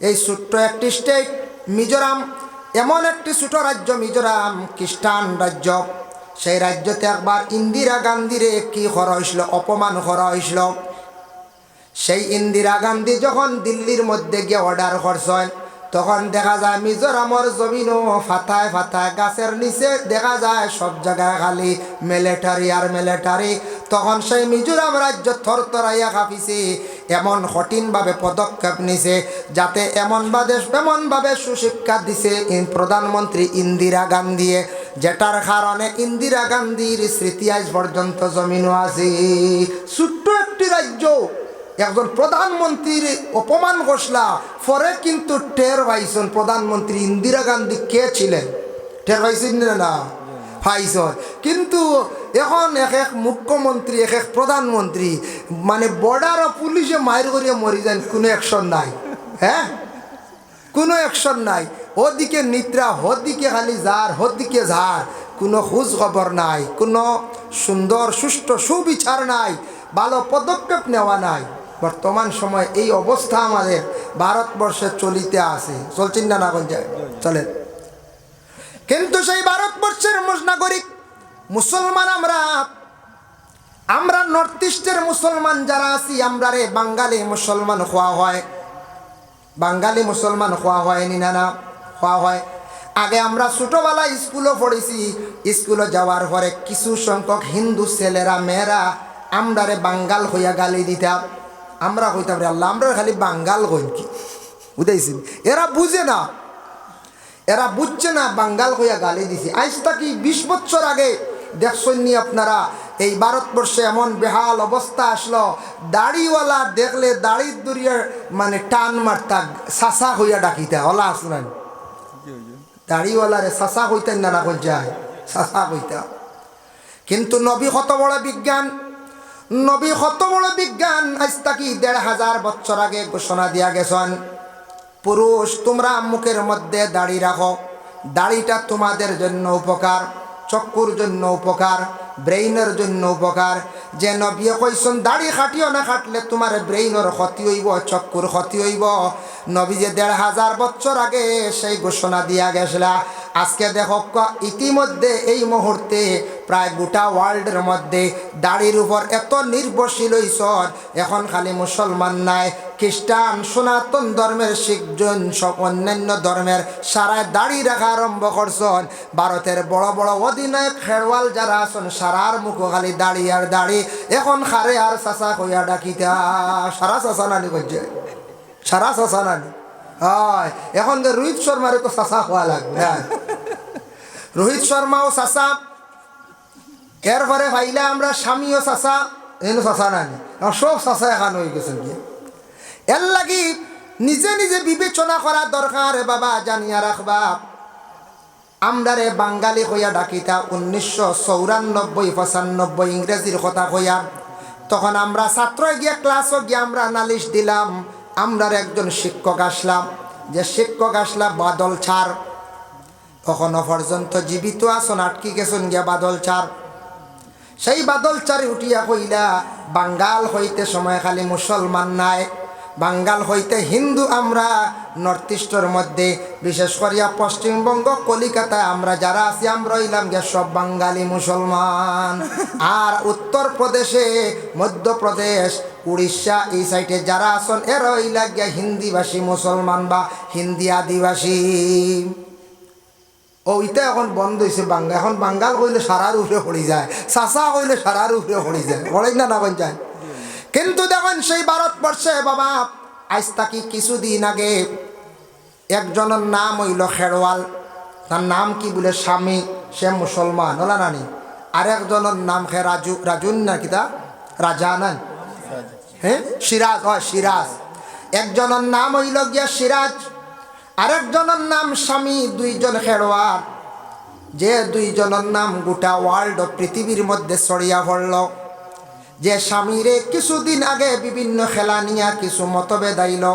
এই ছোট্ট একটি স্টেট মিজোরাম, এমন একটি ছোট রাজ্য মিজোরাম, খ্রিস্টান রাজ্য, সেই রাজ্যতে একবার ইন্দিরা গান্ধীরে কি করা হয়েছিল, অপমান করা হয়েছিল। সেই ইন্দিরা গান্ধী যখন দিল্লির মধ্যে গিয়ে অর্ডার করছেন, তখন দেখা যায় মিজোরামের জমিনও ফাতায় ফাতায়, গাছের নিচে দেখা যায় সব জায়গায় খালি মিলিটারি আর মিলিটারি। তখন সেই মিজোরাম রাজ্য থরথরাইয়া কাঁপিছে, এমন কঠিনভাবে পদক্ষেপ নিছে, যাতে এমনভাবে সুশিক্ষা দিছে প্রধানমন্ত্রী ইন্দিরা গান্ধী, যেটার কারণে ইন্দিরা গান্ধীর স্মৃতি আজ পর্যন্ত জমিনও আছে। ছোট্ট একটি রাজ্য একজন প্রধানমন্ত্রীর অপমান ঘোষলা পরে কিন্তু টের পাইছেন প্রধানমন্ত্রী ইন্দিরা গান্ধী কে ছিলেন, টের পাইছেন না? পাইছেন। কিন্তু এখন এক মুখ্যমন্ত্রী, এক প্রধানমন্ত্রী, মানে বর্ডার পুলিশে মায়ের করিয়া মরি যান, কোনো অ্যাকশন নাই। হ্যাঁ, কোনো অ্যাকশন নাই। ওদিকে নিদ্রা, ওদিকে খালি ঝাড়, ওদিকে ঝাড়, কোনো খোঁজ খবর নাই, কোনো সুন্দর সুষ্ঠু সুবিচার নাই, ভালো পদক্ষেপ নেওয়া নাই। বর্তমান সময় এই অবস্থা আমাদের ভারতবর্ষে চলিতে আছে, চলছেন না? না যায় চলে। কিন্তু সেই ভারতবর্ষের নাগরিক মুসলমান আমরা নর্থ ইস্টের মুসলমান যারা আছি, আমরা রে বাঙালি মুসলমান হওয়া হয়, বাঙালি মুসলমান হওয়া হয়নি না? না হওয়া হয়। আগে আমরা ছোটোবেলায় স্কুলও পড়েছি, স্কুলে যাওয়ার পরে কিছু সংখ্যক হিন্দু ছেলেরা মেয়েরা আমরা রে বাঙ্গাল হইয়া গালি দিতাম। আমরা কইতাম রে আল্লাহ, আমরা খালি বাঙ্গাল কইন কি, বুঝাইছি? এরা বুঝে না, এরা বুঝছে না, বাঙ্গাল হইয়া গালি দিছি। আজ থাকি 20 বছর আগে দেখছেন নি আপনারা, এই ভারতবর্ষে এমন বেহাল অবস্থা আসলো, দাড়িওয়ালা দেখলে দাড়ির দরিয়ার মানে টান মারতা, সাসা হইয়া ডাকিতা। হলা আসলেন দাড়িওয়ালারে সাসা হইতেন না? না কই যায় সাসা হইতা। কিন্তু নবী কত বড় বিজ্ঞান, নবী কত বড় বিজ্ঞান, আজ থাকি 1500 বছর আগে ঘোষণা দিয়া গেছেন, পুরুষ তোমরা মুখের মধ্যে দাড়ি রাখো, দাড়িটা তোমাদের জন্য উপকার, চক্ষুর জন্য উপকার, ব্রেইনের জন্য উপকার। যে নবী কইছেন দাড়ি খাটিও না, খাটলে তোমার ব্রেইনের ক্ষতি হইব, চক্ষুর ক্ষতি হইব। নবী যে ১৫০০ বছর আগে সেই ঘোষণা দিয়া গেছিলা। আজকে দেখো ইতিমধ্যে এই মুহূর্তে প্রায় গোটা ওয়ার্ল্ডের মধ্যে দাড়ির উপর এত নির্ভরশীল হইছন। এখন খালি মুসলমান নাই, খ্রিস্টান, সনাতন ধর্মের, শিখজন, সব অন্যান্য ধর্মের সারা দাড়ি রাখা আরম্ভ করছেন। ভারতের বড় বড় অধিনায়ক খেলোয়াড় যারা আছেন সারার মুখ খালি দাড়ি আর দাড়ি। এখন খারে আর চাচা কইয়া ডাকিতা, সারা চাচা নানি করছে, সারা চাচা নানি। হয় এখন যে রোহিত শর্মারে তো চাচা খোয়া লাগবে। হ্যাঁ, রোহিত শর্মাও চাচা, এরপরে ভাইলে আমরা স্বামীও চাচা, এনে চাচা নানি, সব চাচা এখন হয়ে গেছেন। গিয়ে এর লাগি নিজে নিজে বিবেচনা করা দরকার। বাবা জানিয়া রাখবা, আমরা রে বাঙালি হইয়া ডাকিতা 1994-95 ইংরেজির কথা হইয়া। তখন আমরা ছাত্র গিয়া ক্লাসও গিয়া আমরা নালিশ দিলাম। আমরার একজন শিক্ষক আসলাম, যে শিক্ষক আসলাম বাদল ছাড়, কখনো পর্যন্ত জীবিত আসন, আটকি গেছেন গিয়া বাদল ছাড়। সেই বাদল চারে উঠিয়া কইলা, বাঙ্গাল হইতে সময় খালি মুসলমান নাই, বাঙ্গাল হইতে হিন্দু। আমরা নর্থ ইস্টের মধ্যে বিশেষ করিয়া পশ্চিমবঙ্গ, কলিকাতায় আমরা যারা আছি আমরা হইলাম গিয়া সব বাঙালি মুসলমান। আর উত্তরপ্রদেশে, মধ্যপ্রদেশ, উড়িষ্যা এই সাইডে যারা আছেন এরা হইলা গিয়া হিন্দিভাষী মুসলমান বা হিন্দি আদিবাসী। ওইটা এখন বন্ধ হয়েছে বাঙ্গা। এখন বাঙ্গাল কইলে সারার উপরে পড়ি যায়, চাচা কইলে সারার উপরে পড়ি যায়, পড়ে না না যায়। কিন্তু দেখেন সেই ভারতবর্ষে বাবা আজ তাকি কিছুদিন আগে একজনের নাম হইল খেরওয়াল, তার নাম কি বলে স্বামী, সে মুসলমান হলা নানি। আরেকজনের নাম খে রাজু, রাজুন না কিতা রাজা নান, হ্যাঁ সিরাজ, হয় সিরাজ। একজনের নাম হইল গিয়া সিরাজ, আরেকজনের নাম স্বামী। দুইজন খেলোয়াড়, যে দুইজনের নাম গোটা ওয়ার্ল্ড পৃথিবীর মধ্যে ছড়িয়া পড়ল। যে স্বামীরে কিছুদিন আগে বিভিন্ন খেলা নিয়ে কিছু মতভেদ আইল,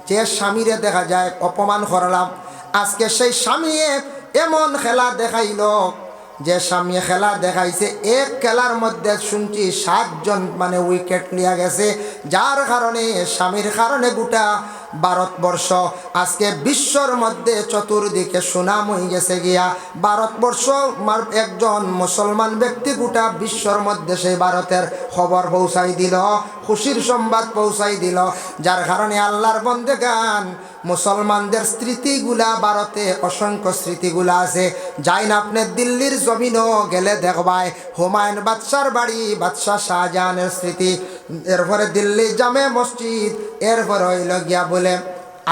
যে স্বামীরে দেখা যায় অপমান করলাম, আজকে সেই স্বামী এমন খেলা দেখাইল, যে স্বামী খেলা দেখাইছে এক খেলার মধ্যে শুনছি 7 জন মানে উইকেট লিয়া গেছে। যার কারণে স্বামীর কারণে গোটা ভারতবর্ষ আজকে বিশ্বর মধ্যে চতুর্দিকে সুনাম হয়ে গেছে গিয়া। ভারতবর্ষ একজন মুসলমান ব্যক্তি গোটা বিশ্বর মধ্যে সেই ভারতের খবর পৌঁছাই দিল, খুশির সংবাদ পৌঁছাই দিল। যার কারণে আল্লাহর বন্দেগান মুসলমানদের স্মৃতিগুলা, ভারতে অসংখ্য স্মৃতিগুলা আছে। যাই না আপনি দিল্লির জমিনও গেলে দেখবাই হুমায়ুন বাদশার বাড়ি, বাদশাহ শাহজাহানের স্মৃতি। এরপরে দিল্লি জামে মসজিদ, এরপরে হইল গিয়া বলে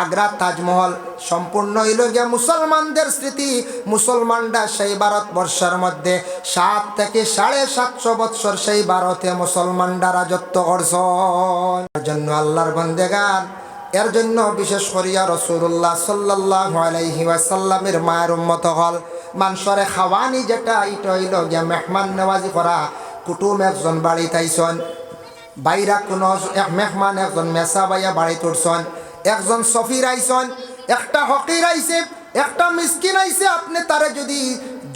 আগ্রা তাজমহল, সম্পূর্ণ হইল গিয়া মুসলমানদের স্মৃতি। মুসলমানরা সেই ভারতবর্ষের মধ্যে 7 থেকে 750 বৎসর সেই ভারতে মুসলমানরা রাজত্ব করছেন। এর জন্য আল্লাহর বান্দেগান, এর জন্য বিশেষ করিয়া রাসূলুল্লাহ সাল্লাল্লাহু আলাইহি ওয়াসাল্লামের মায়ের উম্মত হল মানুষরে খাওয়ানি, যেটা এটা হইল গিয়া মেহমান নেওয়াজি করা। কুটুম একজন বাড়িতে আইসন, বাইরা কোনো এক মেহমান একজন মেসা বাইয়া বাড়ি তুলছন, একজন সফির আইসন, একটা হকির আইছে, একটা মিসকিন আইছে। আপনি তারে যদি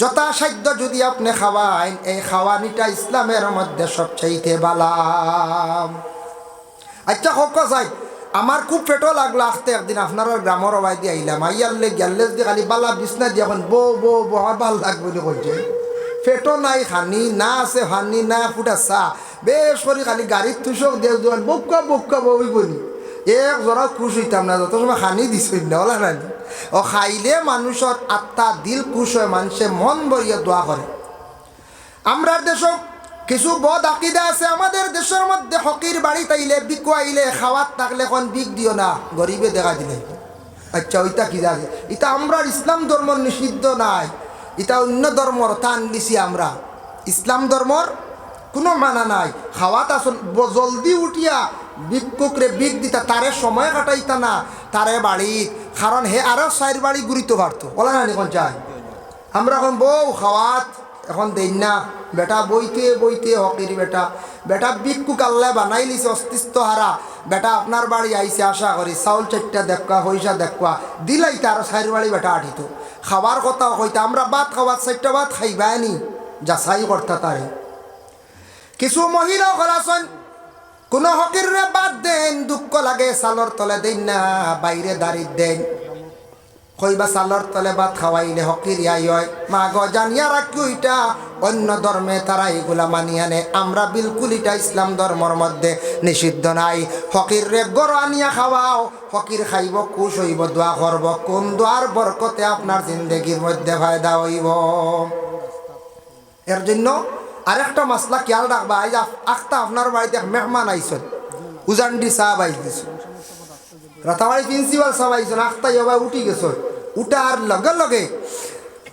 যথাসাধ্য যদি আপনি খাওয়াইন, এই খাওয়ানিটা ইসলামের মধ্যে সবচাইতে বালাম। আচ্ছা হক চাই, আমার খুব পেটও লাগলো আসতে। একদিন আপনার গ্রামের অবাই দিয়ে আইলাম, আইয়ারলে গ্যালেজ দিয়ে খালি বালা বিছনা দিয়ে এখন বো বো বো ভাল লাগবে বলে কইছে। পেটও নাই, খানি না আছে, হানি না ফুটা চা, বেশ করে খালি গাড়ির তুষক দিয়ে দোকান বক্কা বক্কা বই বলি এক জরা খুশ হইতাম না, যত সময় খানি দিছই না ওলা নানি। ও খাইলে মানুষের আত্মা দিল খুশ হয়, মানুষে মন ভরিয়া দোয়া করে। আমরা দেশ কিছু বদ আকিদা আছে আমাদের দেশের মধ্যে। হকির বাড়ি তাইলে বিকু আইলে খাওয়াত থাকলে এখন বিক দিও না, গরিবে দেখা দিলে। আচ্ছা ওইটা কি জানে, এটা আমরা ইসলাম ধর্ম নিষিদ্ধ নাই, এটা অন্য ধর্মর টান দিছি আমরা। ইসলাম ধর্মর কোনো মানা নাই। খাওয়াত আসল জলদি উঠিয়া ভিক্ষুকরে বিক দিতা, তারে সময় কাটাইতা না তারে বাড়ি, কারণ হে আরো 4 বাড়ি ঘুরিতে পারতো বলা না এখন চাই। আমরা এখন বউ খাওয়াত এখন দেই না, বেটা বইতে বইতে হকির বেটা, বেটা ভিক্ষুক আল্লাহ বানাই লিছে অস্তিত্ব হারা। বেটা আপনার বাড়ি আইসে আশা করি চাউল 4টা দেখা, পয়সা দেখা দিলাই, তার 4 বাড়ি বেটা আঠিত খাবার কথা হইতা। আমরা ভাত খাওয়াত 4টা ভাত খাইবানি যাচাই করতা তারে, কিছু মহিলা কলাসন কোনো হকির রে বাদ দেন, দুঃখ লাগে সালর তলে দেন না, বাইরে দাঁড়িয়ে দেন। কইবা সালর তলে ভাত খাওয়াইলে হকির ইয়াই হয়, মা গো জানিয়া রাখি ওইটা অন্য ধর্মে তারা এগুলা মানিয়ে নে। আমরা বিলকুল এটা ইসলাম ধর্মের মধ্যে নিষিদ্ধ নাই। হকির রে গড় আনিয়া খাওয়াও, হকির খাইব, খুশ হইব, দোয়া করব, কোন দোয়ার বরকতে আপনার জিন্দগির মধ্যে ফায়দা হইব। এর জন্য আরেকটা মাসলা খেয়াল রাখবা। আজ আখতা আপনার বাড়িতে মেহমান আইসন, উজান্ডি সাহেব আইস, রাতাবাড়ি প্রিন্সিপাল সাহেব আইসন, আখতা এবার উঠি গেছ, উঠার লগে লগে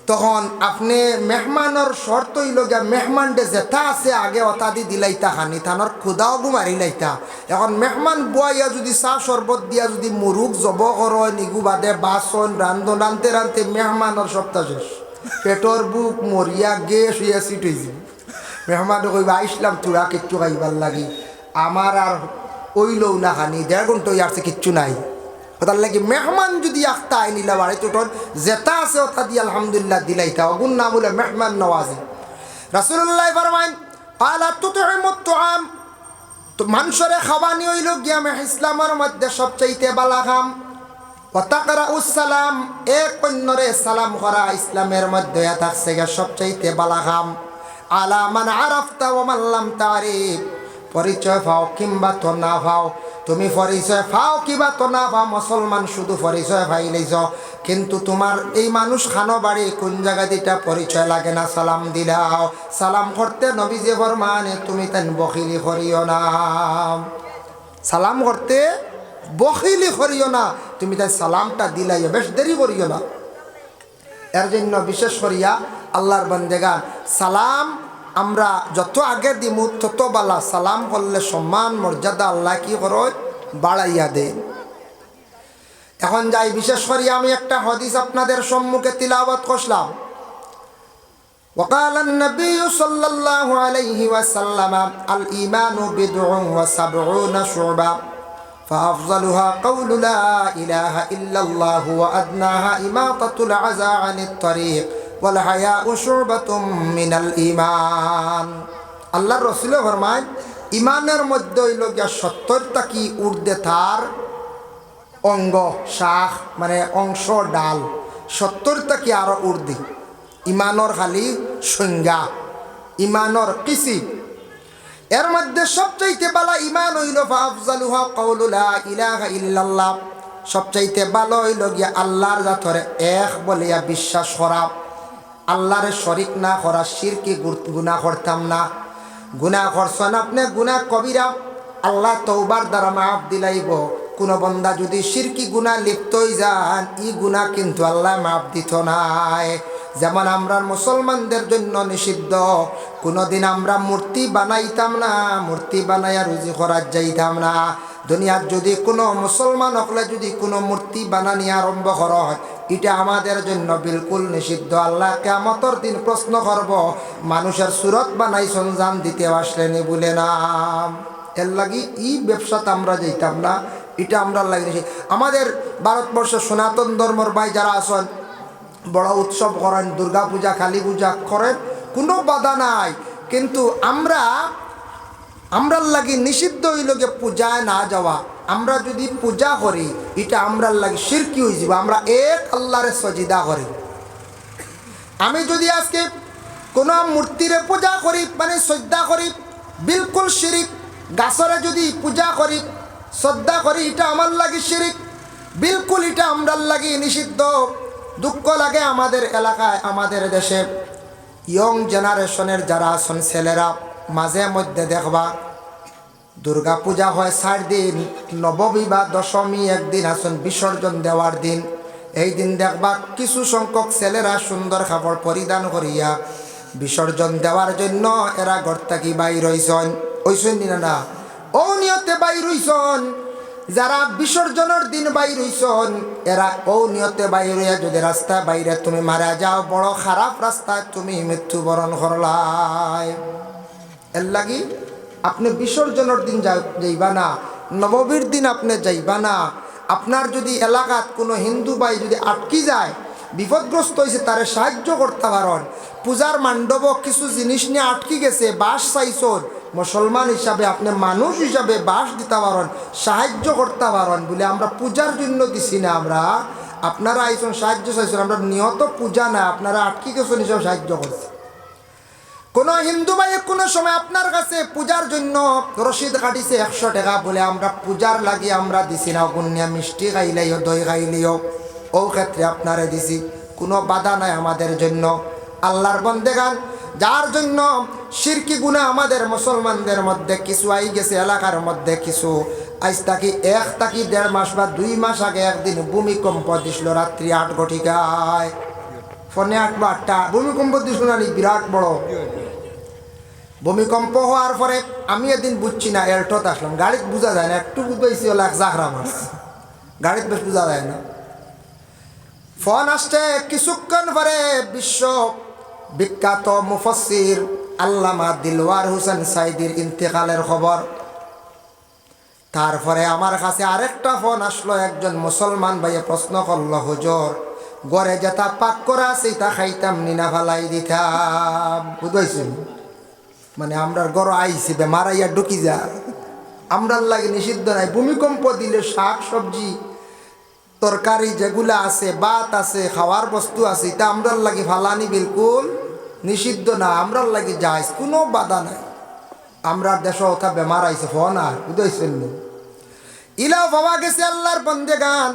তখন আপনি মেহমানের শর্ত হইলগা মেহমানডে যেটা আছে আগে অতা দি দিলাইতা খানি, থানোর খুদাও গুমারি লাইতা। এখন মেহমান বুয়াইয়া যদি চাহ শরবত দিয়া যদি মুরুখ জব কর নিগু বাদে বাসন রান্ধন রানতে রানতে মেহমানের সপ্তাহ শেষ, পেটর বুক মরিয়া গেস হইয়া সিট হয়ে যাব। মেহমান কইবা আইসলাম তোরা কিচ্ছু খাইবার লাগি, আমার আর ওইলও না খানি, 1.5 ঘন্টা আসছে কিচ্ছু নাই। তার লাগে মেহমান যদি আখতা আইনিলা বাড়ি তোটন যেটা আছে ওটা দিয়ে আলহামদুলিল্লাহ দিলাইতা, অগুন না বলে মেহমান নওয়াজি। রাসূলুল্লাহ ফরমাইন আলা তুতইমুত তুআম, তো মানুষরে খাওয়ানি হইল গিয়া ইসলামের মধ্যে সবচাইতে বালা কাম। ওয়া তাকরাউস সালাম, এক অন্যরে সালাম করা ইসলামের মধ্যে থাকছে গিয়া সবচাইতে বালা কাম। আলা মান আরাফতা ওয়া মান লাম তারিফ, পরিচয় পাও কিংবা তো না পাও, তুমি পরিচয় পাও কিবা তো না পাও, মুসলমান শুধু পরিচয় পাইলেছ, কিন্তু তোমার এই মানুষ খানো বাড়ি কোন জায়গা দিটা পরিচয় লাগে না, সালাম দিলাও। সালাম করতে নবীজি ফরমানে তুমি তেন বখিলি করিও না, সালাম করতে বখিলি করিও না, তুমি তাই সালামটা দিলাইও, বেশ দেরি করিও না। এর জন্য বিশেষ করিয়া আল্লাহর বান্দেগান সালাম আমরা যত আগে দিমু তত বালা। সালাম করলে সম্মান মর্যাদা আল্লাহ কি করো বাড়াইয়া দেন। এখন যাই বিশেষ করে আমি একটা হাদিস আপনাদের সম্মুখে তিলাওয়াত করলাম। وقال النبي صلى الله عليه وسلم الإيمان بضع وسبعون شعبة فأفضلها قول لا إله إلا الله وأدناها إماطة العزى عن الطريق والحياء شعبة من الإيمان। আল্লাহর রাসূল ফরমায় ইমানের মধ্যে হইল গিয়া 70টা কি ঊর্ধ্বে তার অঙ্গ শাখ, মানে অংশ ডাল, 70টা কি আরো ঊর্ধ্বে। ইমানর খালি সংজ্ঞা, ইমানর কিসি, এর মধ্যে সবচাইতে বালা ইমান হইল ফাফজালুহা কাউলু লা ইলাহা ইল্লাল্লাহ, সবচাইতে ভালো হইল গিয়া আল্লাহর জাতরে এক বলিয়া বিশ্বাস করা, আল্লাহরে শরিক না করা, শিরকি গুনাহ করতাম না। গুনাহ করছেন আপনি গুনাহ কবিরা, আল্লাহ তওবার দ্বারা মাফ দিলাইব। কোন বন্দা যদি শিরকি গুনাহ লিপ্ত হয়ে যান, ই গুনাহ কিন্তু আল্লাহ মাফ দিত নাই। যেমন আমরা মুসলমানদের জন্য নিষিদ্ধ, কোনোদিন আমরা মূর্তি বানাইতাম না, মূর্তি বানাইয়া রুজি করার যাইতাম না। দুনিয়ার যদি কোনো মুসলমান হকলে যদি কোনো মূর্তি বানানি আরম্ভ করা হয়, এটা আমাদের জন্য বিলকুল নিষিদ্ধ। আল্লাহ কিয়ামতের দিন প্রশ্ন করব, মানুষের সুরত বানাইছন জান দিতে আসলেনি বলে না। এর লাগি ই ব্যবসাতে আমরা যাইতাম না, এটা আমরা লাগে। আমাদের ভারতবর্ষের সনাতন ধর্মর ভাই যারা আছেন, বড় উৎসব করেন, দুর্গা পূজা কালী পূজা করেন, কোনো বাধা নাই, কিন্তু আমরার লাগি নিষিদ্ধ হইল যে পূজায় না যাওয়া। আমরা যদি পূজা করি এটা আমরার লাগি শিরকি হয়ে যাব। আমরা এক আল্লাহরে সজিদা করি। আমি যদি আজকে কোনো মূর্তিরে পূজা করি, মানে শ্রদ্ধা করি, বিলকুল শিরিক। গাছরে যদি পূজা করি শ্রদ্ধা করি, এটা আমার লাগি শিরিক, বিলকুল এটা আমরার লাগি নিষিদ্ধ। দুঃখ লাগে আমাদের এলাকায়, আমাদের দেশে ইয়ং জেনারেশনের যারা আছেন ছেলেরা, মাঝে মধ্যে দেখবা দুর্গা পূজা হয় 4 দিন, নবমী বা দশমী একদিন আসুন বিসর্জন দেওয়ার দিন। এই দিন দেখবা কিছু সংখ্যক ছেলেরা সুন্দর কাপড় পরিধান করিয়া বিসর্জন দেওয়ার জন্য এরা ঘর থেকে বাইর হইছেন, ওইছেন না, ও নিয়তে বাইর হইছেন। যারা বিসর্জনের দিন বাইর হইছেন, এরা ও নিয়তে বাইর হইয়া যদি রাস্তায় বাইরে তুমি মারা যাও, বড় খারাপ রাস্তায় তুমি মৃত্যুবরণ করলাই। এর লাগি আপনি বিসর্জনের দিন যাইবা না, নবমীর দিন আপনি যাইবা না। আপনার যদি এলাকাত কোনো হিন্দু ভাই যদি আটকি যায়, বিপদগ্রস্ত হয়েছে, তারে সাহায্য করতে পারেন। পূজার মণ্ডপ কিছু জিনিস নিয়ে আটকি গেছে, বাস চাইছন, মুসলমান হিসাবে আপনি মানুষ হিসাবে বাস দিতে পারেন, সাহায্য করতে পারেন বলে আমরা পূজার জন্য দিছি না। আমরা আপনারা আইসন সাহায্য চাইছেন, আমরা নিয়ত পূজা না, আপনারা আটকি গেছেন হিসাবে সাহায্য করছে। কোনো হিন্দু ভাই কোনো সময় আপনার কাছে পূজার জন্য রসিদ কাটিছে 100 টাকা বলে আমরা পূজার লাগি আমরা দিছি না, গুনিয়া মিষ্টি খাইলেও দই খাইলেও ও ক্ষেত্রে আপনারে দিছি, কোনো বাধা নাই আমাদের জন্য। আল্লাহর বন্দেগান যার জন্য শিরকি গুনাহ আমাদের মুসলমানদের মধ্যে কিছু আই গেছে, এলাকার মধ্যে কিছু আজ তাকি 1 থেকে 1.5 মাস বা 2 মাস আগে একদিন ভূমিকম্প দিছিল রাত্রি 8 ঘটিকায়, ফোনে 8 বা 8টা ভূমিকম্প দিছিল না, বিরাট বড় ভূমিকম্প হওয়ার পরে আমি এদিন বুঝছি না, এলটোতে আসলাম, গাড়িতে বোঝা যায় না, একটু বুঝাইছি হলো এক জাগরা মাস, গাড়িতে বেশ বোঝা যায় না। ফোন আসছে কিছুক্ষণ পরে বিশ্ব বিখ্যাত মুফাসসির আল্লামা দিলওয়ার হোসেন সাইদির ইন্তেকালের খবর। তারপরে আমার কাছে আরেকটা ফোন আসলো, একজন মুসলমান ভাইয়ে প্রশ্ন করলো, হুজুর ঘরে যেটা পাক করা আছে তা খাইতাম নিনা ফালাই দিতাম, বুঝাইছেন? মানে আমরার গড় আইসি বেমারাইয়া ঢুকি যা, আমরার লাগে নিষিদ্ধ নাই। ভূমিকম্প দিলে শাক সবজি তরকারি যেগুলা আছে, ভাত আছে, খাওয়ার বস্তু আছে, এটা আমরার লাগে ফালানি বিলকুল নিষিদ্ধ না, আমরার লাগে যাইস, কোনো বাধা নাই। আমরার দেশ ওটা বেমার আইসে ফোন আর বুঝাইছেন ইলাও পাওয়া গেছে আল্লাহর বন্দেগান,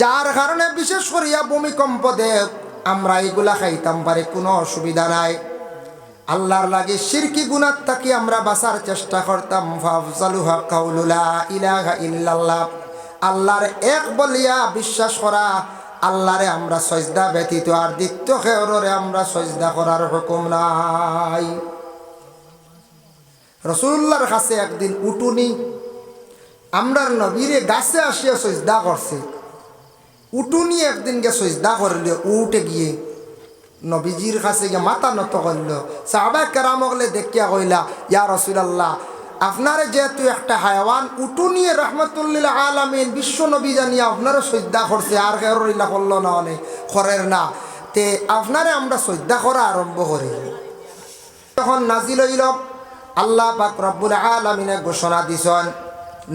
যার কারণে বিশেষ করিয়া ভূমিকম্প দেব আমরা এগুলা খাইতাম পারে, কোনো অসুবিধা নাই। আল্লাহর লাগে শিরকি গুনাহ থেকে আমরা বাঁচার চেষ্টা করতাম। ফাফজালুহা কাউলু লা ইলাহা ইল্লাল্লাহ, আল্লাহর এক বলিয়া বিশ্বাস করা, আল্লাহরে আমরা সজদা ব্যতীত আর দ্বিতীয় কেউরে আমরা সজদা করার হুকুম নাই। রাসূলুল্লাহর কাছে একদিন উটুনি আমরার নবীরে গাছে আসিয়া সজদা করছে, উটুনি একদিনকে সজদা করলে উঠে গিয়ে নবীজির কাছে গিয়ে মাথা নত করল। সাহাবা কেরাম হলে দেখিয়া কইলা, ইয়া রাসূলুল্লাহ, আপনারে যেহেতু একটা হায়াওয়ান উটুনিয়ে রহমতুল্লিল আলামিন বিশ্ব নবী জানিয়া আপনারা সজদা করছে, আর কেউরিলা করলো না, অনেক করের না, তে আপনারে আমরা সজদা করা আরম্ভ করি। তখন নাজিল হইল, আল্লাহ পাক রব্বুল আলামিনে ঘোষণা দিছেন,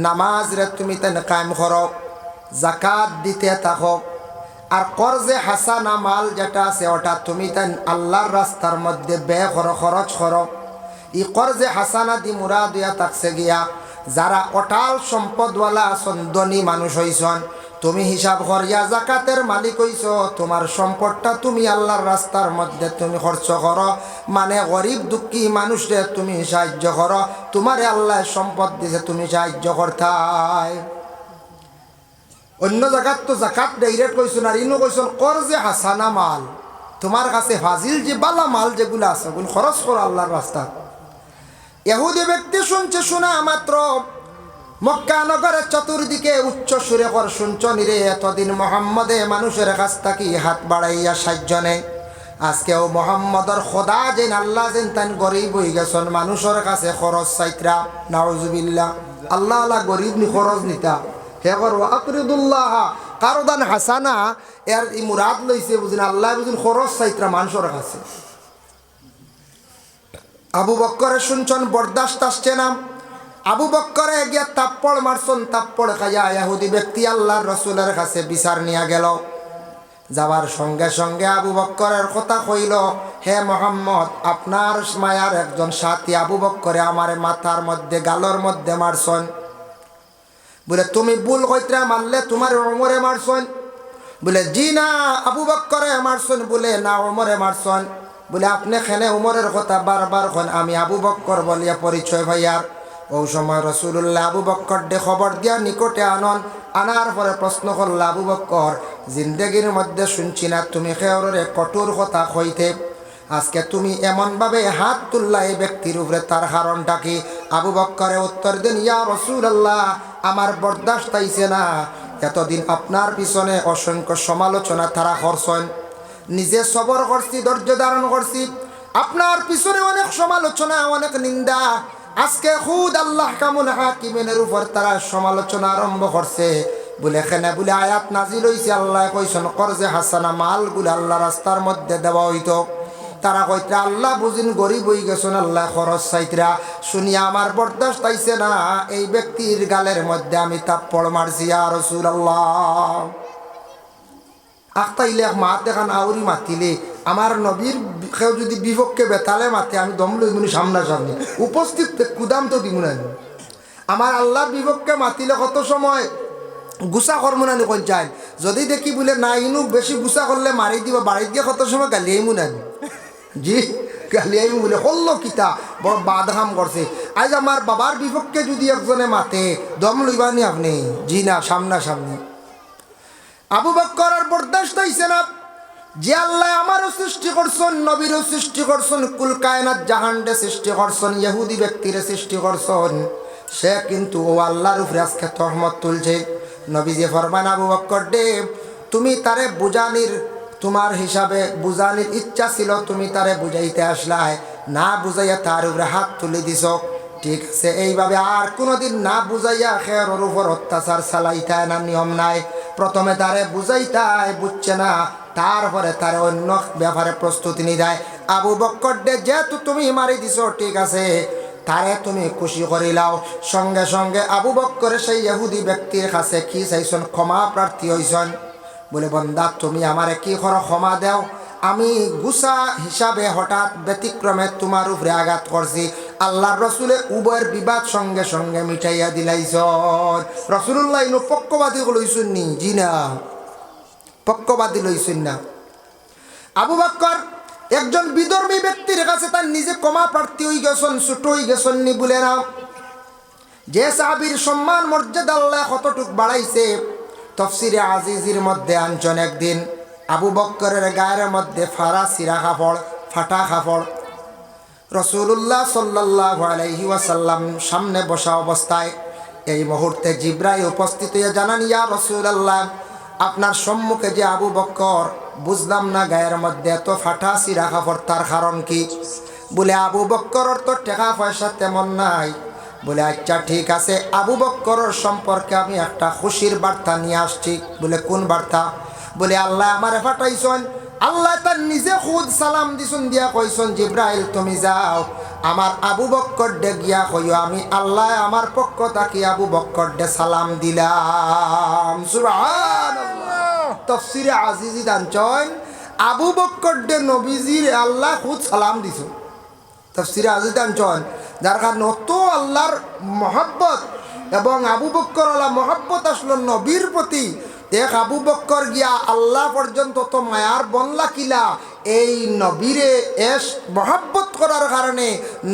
নামাজ রে তুমি তেন কায়েম করো, যাকাত দিতে থাকো, আর কর্জে হাসানা মাল যেটা আছে ওটা তুমি তেন আল্লাহর রাস্তার মধ্যে ব্যয় করো, খরচ করো। এই কর্জে হাসানা দি মুরাদ দিয়া থাকছে গিয়া যারা অটাল সম্পদওয়ালা আছেন, ধনী মানুষ হইছন, তুমি হিসাব করিয়া জাকাতের মালিক হইছ, তোমার সম্পদটা তুমি আল্লাহর রাস্তার মধ্যে তুমি খরচ করো, মানে গরিব দুঃখী মানুষরে তুমি সাহায্য করো, তোমারে আল্লাহ সম্পদ দিছে তুমি সাহায্য করতাই। অন্য জায়গাত তো জাকাত ডাইরেক্ট কইছুন, আর ইনো কইছুন কর্জে হাসানা মাল, তোমার কাছে ফাজিল যে বালা মাল যেগুলো আছে ওগুলো খরচ করো আল্লাহর রাস্তা। ইহুদি ব্যক্তি শুনছে, শোনা মাত্র মক্কা নগরের চতুর্দিকে উচ্চ সুরে কর শুনছ নিরে, এতদিন মোহাম্মদে মানুষের কাছ থেকে হাত বাড়াইয়া সাহায্য নেই, আজকেও মোহাম্মদর খোদা যেন আল্লাহ যেন তান গরিব হয়ে গেছেন, মানুষের কাছে খরচ চাইত্রা। নাউজুবিল্লাহ, আল্লাহ আল্লাহ গরিব নি খরচ নিতা, হে করো আকরিদুল্লাহ কারদান হাসানা, এর ই মুরাদ লইছে বুঝিন আল্লাহ বুঝিন খরচ চাইত্রা মানুষের কাছে। আবু বক্করে শুনছেন বরদাস্ত আসছে না, আবু বক্করে গিয়া তাপ্পড় মারছন, তাপ্পড় খাইয়া ইহুদি ব্যক্তি আল্লাহর রসুলের কাছে বিচার নিয়া গেল। যাবার সঙ্গে সঙ্গে আবু বক্করের কথা কইল, হে মোহাম্মদ, আপনার মায়ার একজন সাথী আবু বক্করে আমার মাথার মধ্যে গালর মধ্যে মারছন, বলে তুমি ভুল কইত্রা, মারলে তোমার ওমরে মারছন, বলে জি না আবু বক্করে মারছন, বলে না ওমরে মারছন, বলে আপনি খেনে উমরের কথা বারবার খন, আমি আবু বক্কর বলিয়া পরিচয় ভাইয়ার। ও সময় রাসূলুল্লাহ আবু বক্কর দে খবর দিয়া নিকটে আনন, আনার পরে প্রশ্ন করল, আবু বক্কর, জিন্দগির মধ্যে শুনছি না তুমি খেয়রে কঠোর কথা কইতে, আজকে তুমি এমনভাবে হাত তুললা এই ব্যক্তির উপরে, তার কারণটা কি? আবু বক্করে উত্তর দেন, ইয়া রাসূলুল্লাহ, আমার বরদাস্ত আইছে না, এতদিন আপনার পিছনে অসংখ্য সমালোচনা তারা করছেন, নিজে সবর করছি, ধৈর্য ধারণ করছি, আপনার পিছনে অনেক সমালোচনা, অনেক নিন্দা, আজকে খুদ আল্লাহ কামুল হাকিমের উপর তারা সমালোচনা আরম্ভ করছে। বলে এখানে বলে আয়াত নাজিল হইছে, আল্লাহ কইছেন কর্জে হাসানা মালগুলো আল্লাহ রাস্তার মধ্যে দেওয়া হইতো, তারা কইতরা আল্লাহ বুঝিন গরিব হয়ে গেছেন, আল্লাহ খরচ চাইতরা। শুনিয়া আমার বরদাস্ত আইছে না, এই ব্যক্তির গালের মধ্যে আমি থাপ্পড় মারছি ইয়া রাসূলুল্লাহ। আখতাইলে মাত দেখান আউরি মাতিলে আমার নবীর কেউ যদি বিপক্ষে বেতালে মাতে আমি দম লই মুনি সামনাসামনি উপস্থিত কুদাম তো দিব না। আমার আল্লাহর বিপক্ষে মাতিলে কত সময় গুছা কর্ম নানি কোন চাই, যদি দেখি বলে না ইনু বেশি গুছা করলে মারি দিব, বাড়ি দিয়ে কত সময় গালিয়াই মুনানি। জি গালিয়াই বলে হল্লো কিতা বড় বাদহাম করছে। আজ আমার বাবার বিপক্ষে যদি একজনে মাতে দম লইবানি আপনি? জি না, সামনাসামনি। আবু বকর আর বরদাস্ত হইছে না, যে আল্লাহ আমারও সৃষ্টি করছেন, নবীরও সৃষ্টি করছেন, কুল কায়নাত জাহান্ডে সৃষ্টি করছেন, ইহুদি ব্যক্তিরে সৃষ্টি করছেন, সে কিন্তু ও আল্লাহর উপরে আজকে তহমত তুলছে। নবীজি ফরমান, আবু বকর দে, তুমি তারে বুঝানির, তোমার হিসাবে বুঝানির ইচ্ছা ছিল, তুমি তারে বুঝাইতে আসলাই, না বুঝাইয়া তার উপরে হাত তুলে দিছ। ঠিক আছে, এইভাবে আর কোনোদিন না বুঝাইয়া খেয়ার উপর অত্যাচার চালাইতায় না, নিয়ম নাই। প্রথমে তারে বুঝাইতায়, বুঝছে না, তারপরে তারে অন্য ব্যাপারে প্রস্তুতি নিয়ে দেয়। আবু বকর দে, যেহেতু তুমি মারি দিছ, ঠিক আছে, তারে তুমি খুশি করিলাও। সঙ্গে সঙ্গে আবু বকরে সেই ইহুদি ব্যক্তির কাছে কি চাইছেন? ক্ষমা প্রার্থী হইছেন। বলে, বন্দা তুমি আমারে কি করো, ক্ষমা দেও, আমি গুসা হিসাবে হঠাৎ ব্যতিক্রমে তোমার উপরে আঘাত করছি। আল্লাহর রসুলের উভয়ের বিবাদ সঙ্গে সঙ্গে মিটাইয়া দিলাইছন। রসুল্লাহ ইনো পক্ষবাদী লইছেন নি? জি না, পক্ষবাদী লইছেন না। আবু বকর একজন বিধর্মী ব্যক্তির কাছে তার নিজে ক্ষমা প্রার্থী হয়ে গেছেন, ছোট হয়ে গেছেন নি বলে না। যে সাহাবীর সম্মান মর্যাদা আল্লাহ কতটুক বাড়াইছে, তাফসীরে আজিজির মধ্যে আনছেন, একদিন আবু বকরের গায়ের মধ্যে ফাড়া কাপড়, ফাটা কাপড়, রাসূলুল্লাহ সাল্লাল্লাহু আলাইহি ওয়াসাল্লাম সামনে বসা অবস্থায় এই মুহূর্তে জিবরাইল উপস্থিত হয়ে জানান, ইয়া রাসূলুল্লাহ, আপনার সম্মুখে যে আবু বকর, বুঝলাম না গায়ের মধ্যে এত ফাটা সিরা কাপড়, তার কারণ কি? বলে, আবু বকরের তো টাকা পয়সা তেমন নাই। বলে, আচ্ছা ঠিক আছে, আবু বকরের সম্পর্কে আমি একটা খুশির বার্তা নিয়ে আসছি। বলে, কোন বার্তা? বলে, আল্লাহ আমারে ফাটাইছেন, আল্লাহ তার নিজে খুদ সালাম দিছুন, দিয়া কইছেন, জিব্রাইল তুমি যাও আমার আবু বকর ডে গিয়া কইও আমি আল্লাহ আমার পক্ষ থাকি আবু বকর ডে সালাম দিলাম। সুবহানাল্লাহ। তাফসীরে আজিজি দানচন, আবু বকর ডে নবীজির আল্লাহ খুদ সালাম দিছুন। তাফসীরে আজিজি দানচন, যার কারণে অত আল্লাহর মহব্বত এবং আবু বকর আল্লাহ মহব্বত আসলো নবীর প্রতি। দেখ আবু বকর গিয়া আল্লাহ পর্যন্ত তো মায়ার বনলা কিলা, এই নবীরে এস মহব্বত করার কারণে,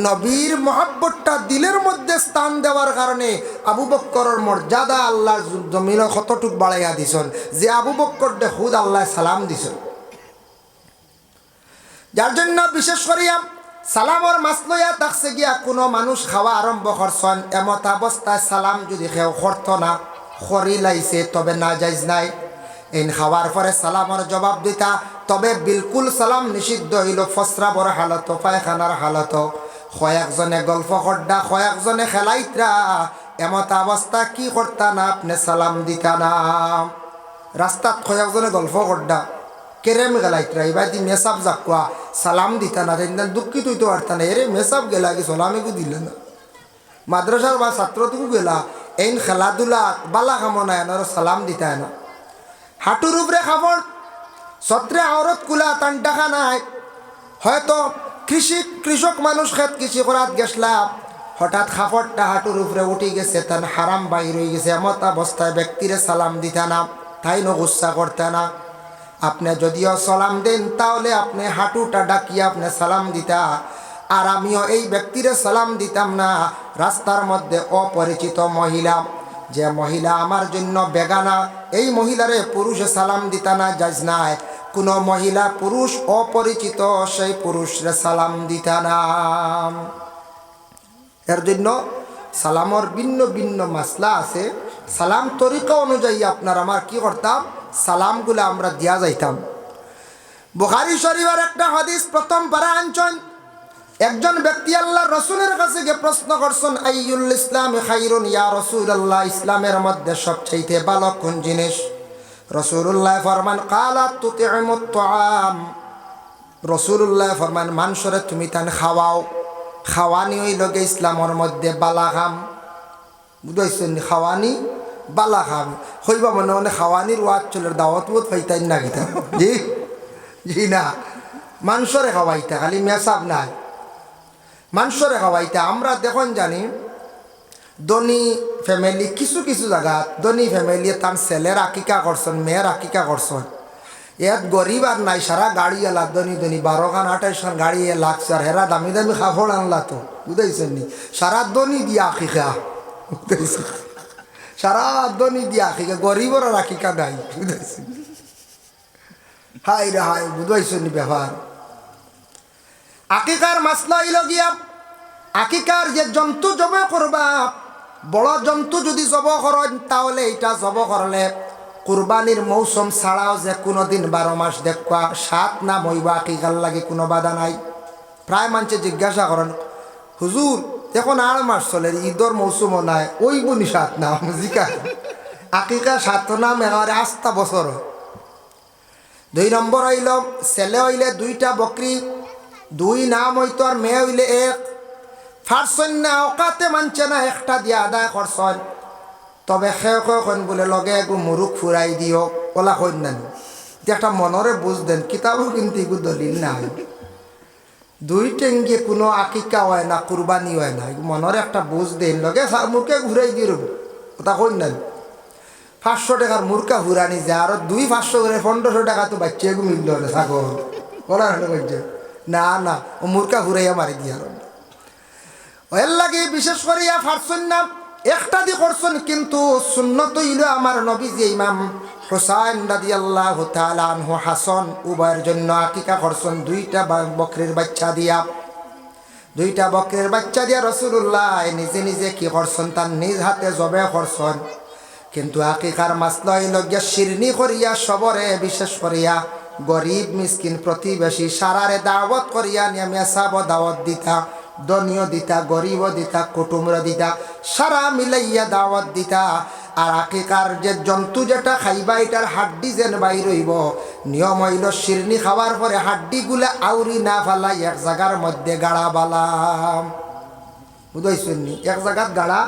নবীর মহব্বতটা দিলের মধ্যে স্থান দেওয়ার কারণে আবু বকরের মর্যাদা আল্লাহ জমিন কতটুক বাড়াইয়া দিছেন, যে আবু বকর দে খুদ আল্লাহ সালাম দিছেন। যার জন্য বিশেষ করিয়া সালামর মাসলইয়া থাকছে গিয়া কোনো মানুষ খাওয়া আরম্ভ করছেন, এমত অবস্থায় সালাম যদি কেউ করত না, খরি লাইছে, তবে না যাইজ নাই। এই খাওয়ার পরে সালামর জবাব দিতা, তবে বিলকুল সালাম নিষিদ্ধ হইল ফসরাবর হালত, পায়খানার হালত। কয়েকজনে গল্প করডা, কয়েকজনে খেলাইতরা, এমত অবস্থা কি করতা না, আপনি সালাম দিতা না। রাস্তাত কয়েকজনে গল্প করডা, কেরেম গেলাইতরা, এবার দি মেসাব যাকুয়া, সালাম দিতা না, দুঃখিত হইতে পারতা না, এরে মেসাব গেলা কি সালামিকু দিলে না। মাদ্রাসার বা ছাত্রটুকু গেলা, এই খেলাধুলা বালা কামনায় না, সালাম দিতায় না। হাঁটুর উপরে খাবড়, ছত্রে আওরত কুলা, তান টাকা নাই। হয়তো কৃষক মানুষ খেত কৃষি করাত গেছলা, হঠাৎ খাপড়টা হাঁটুর উপরে উঠে গেছে, তার হারাম বাইর হয়ে গেছে, এমত অবস্থায় ব্যক্তিরে সালাম দিতা না, তাই না গুসা করতে না। আপনি যদিও সালাম দেন, তাহলে আপনি হাঁটুটা ডাকিয়ে আপনি সালাম দিতা। আর আমিও এই ব্যক্তিরে সালাম দিতাম না। রাস্তার মধ্যে অপরিচিত মহিলা, যে মহিলা আমার জন্য বেগানা, এই মহিলারে পুরুষে সালাম দিতা না, যাইজ নাই। কোনো মহিলা পুরুষ অপরিচিত সেই পুরুষরে সালাম দিতা না। এর জন্য সালামর ভিন্ন ভিন্ন মাসলা আছে। সালাম তরিকা অনুযায়ী আপনার আমার কি করতাম, সালামগুলো আমরা দিয়া যাইতাম। বুখারী শরীফের একটা হাদিস প্রথম পারা আনছেন, একজন ব্যক্তি আল্লাহ রসুলের কাছে গিয়ে প্রশ্ন করছেন, আইয়ুল ইসলাম খাইরুন ইয়া রাসূলুল্লাহ, ইসলামের মধ্যে সবচেয়ে ভালো কোন জিনিস? রাসূলুল্লাহ ফরমান, কালা তুতিমুত তাআম, রসুল্লাহ ফরমান মানুষরে তুমি তান খাওয়াও, খাওয়ানি ওই লগে ইসলামের মধ্যে বালা খাম। বুঝাইছেন? খাওয়ানি বালা খাম হইবা মনে মনে খাওয়ানির ওয়াজ চলের দাওয়াত বোধ হইতাই না গীতা। জি জি না, মানুষরে খাওয়াইতা, খালি মেসাব নাই, মানুষরে খাওয়াইতা। আমরা দেখুন জানি ধনী ফ্যামিলি, কিছু কিছু জায়গা ধনী ফ্যামিলি তার ছেলের আকিকা করছেন, মেয়ের আকিকা করছেন। ইয়াত গরিব আর নাই, সারা গাড়ি এলা ধনী ধনী 12খান 28খান গাড়ি এ লাগছে, আর হেরা দামি দামি কাপড় আনলা তো। বুঝাইছেন নি? সারা ধনী দিয়া আকিকা, বুঝাইছে? সারা ধনী দিয়া আকিকা, গরিবর আর আকিকা নাই। বুঝাইছেন? হাই রে হাই, বুঝাইছেন নি ব্যাপার? আকিকার মাসলা হইল গিয়া, আকিকার যে জন্তু জব করবা, বড় জন্তু যদি জব করেন তাহলে এটা জব করলে কুরবানির মৌসুম ছাড়াও যে কোনো দিন 12 মাস দেখবা 7 না মইবা আকিকার লাগে কোনো বাধা নাই। প্রায় মানুষে জিজ্ঞাসা করেন, হুজুর এখন 8 মাস চলে, ঈদর মৌসুমও নাই, ওই বুনি 7 না জিকা আকিকা 7 নাম এগারে 8টা বছর। 2 নম্বর হইল ছেলে হইলে 2টা বকরি, 2 নাম হইতো, আর মেয়ে হইলে 1। ফারসন না অকাতে মানছে না, একটা দিয়ে আদায় করছেন। তবে খেয়ে বলে লগে একটু মুরুখ ফুরাই দিও, ওলা কই না একটা মনরে বুঝ দেন, কিতাবও কিন্তু এগু দলিল নাই। 2 টেঙ্গি কোনো আকিকা হয় না, কুরবানি হয় না, মনরে একটা বুঝ দেন, লগে মুরকে ঘুরাই দিয়ে রব, ওটা কই না। 500 টাকার মুরকা ঘুরানি যায়, আর 2-500 করে 1500 টাকা তো বাচ্চা এগু মিলল হলে ছাগল বলা হলে না না, ও মুরকা ঘুরাইয়া মারি দিয়া। এর লাগে বিশেষ করিয়া ফারসন নাম একটা দি করছেন, কিন্তু সুন্নত হইল আমার নবী যে ইমাম হুসাইন রাদিয়াল্লাহু তাআলা আনহু হাসান উভয়ের জন্য আকিকা করছেন 2টা বকরির বাচ্চা দিয়া। 2টা বকরির বাচ্চা দিয়া রাসূলুল্লাহ নিজে নিজে কি করছেন, তার নিজ হাতে জবে করছেন। কিন্তু আকিকার মাসলা হইল গিয়া শিরনি করিয়া সবরে, বিশেষ করিয়া গরিব মিসকিন প্রতিবেশী সারারে দাওয়াত করিয়া নিয়ে মেসাব দাওয়াত দিতা, ধনীয় দিতা, গরিব দিতা, কুটুম্র দিতা, সারা মিলাইয়া দাওয়াত দিতা। আর আকিকার যে জন্তু যেটা খাইবা এটার হাড্ডি যেন বাইর হইব, নিয়ম হইল শিরনি খাওয়ার পরে হাড্ডিগুলা আউরি না ফালাই এক জায়গার মধ্যে গাড়া বালাম। বুঝাইছেন নি? এক জায়গাত গাড়া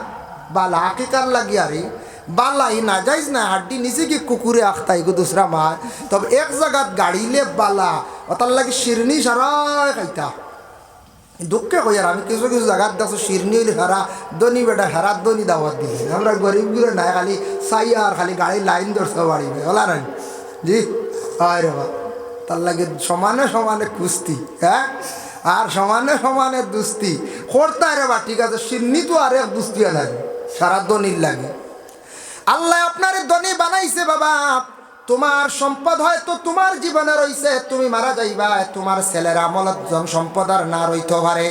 বালা আকিকার লাগি আরে বালাই না যাইজ না, হাড্ডি নিচে কি কুকুরে আখতাই গো দুসরা মার, তবে এক জায়গাত গাড়িলে বালা, ওটার লাগে শিরনি সারাই খাইতা। দুঃখে কই আর আমি কিছু কিছু জায়গার দেখো শিরনি হইলে হারা দনি বেটা হারাত দনি দাওয়াত দিলে, আমরা গরিবগুলো নাই খালি চাই আর খালি গাড়ি লাইন ধরতে পারিবে বলা নাই। জি হয় রে বা, তার লাগে সমানে সমানে কুস্তি, হ্যাঁ, আর সমানে সমানে দুস্তি করতাই রে বা। ঠিক আছে, শিরনি তো আর এক দুস্তি লাগে, সারা দনির লাগে। আল্লাহ আপনার ধনী বানাইছে বাবা, তোমার সম্পদ হয়তো তোমার জীবনে রইছে, তুমি মারা যাইবা, তোমার ছেলের আমলত সম্পদ আর না রইতে পারে,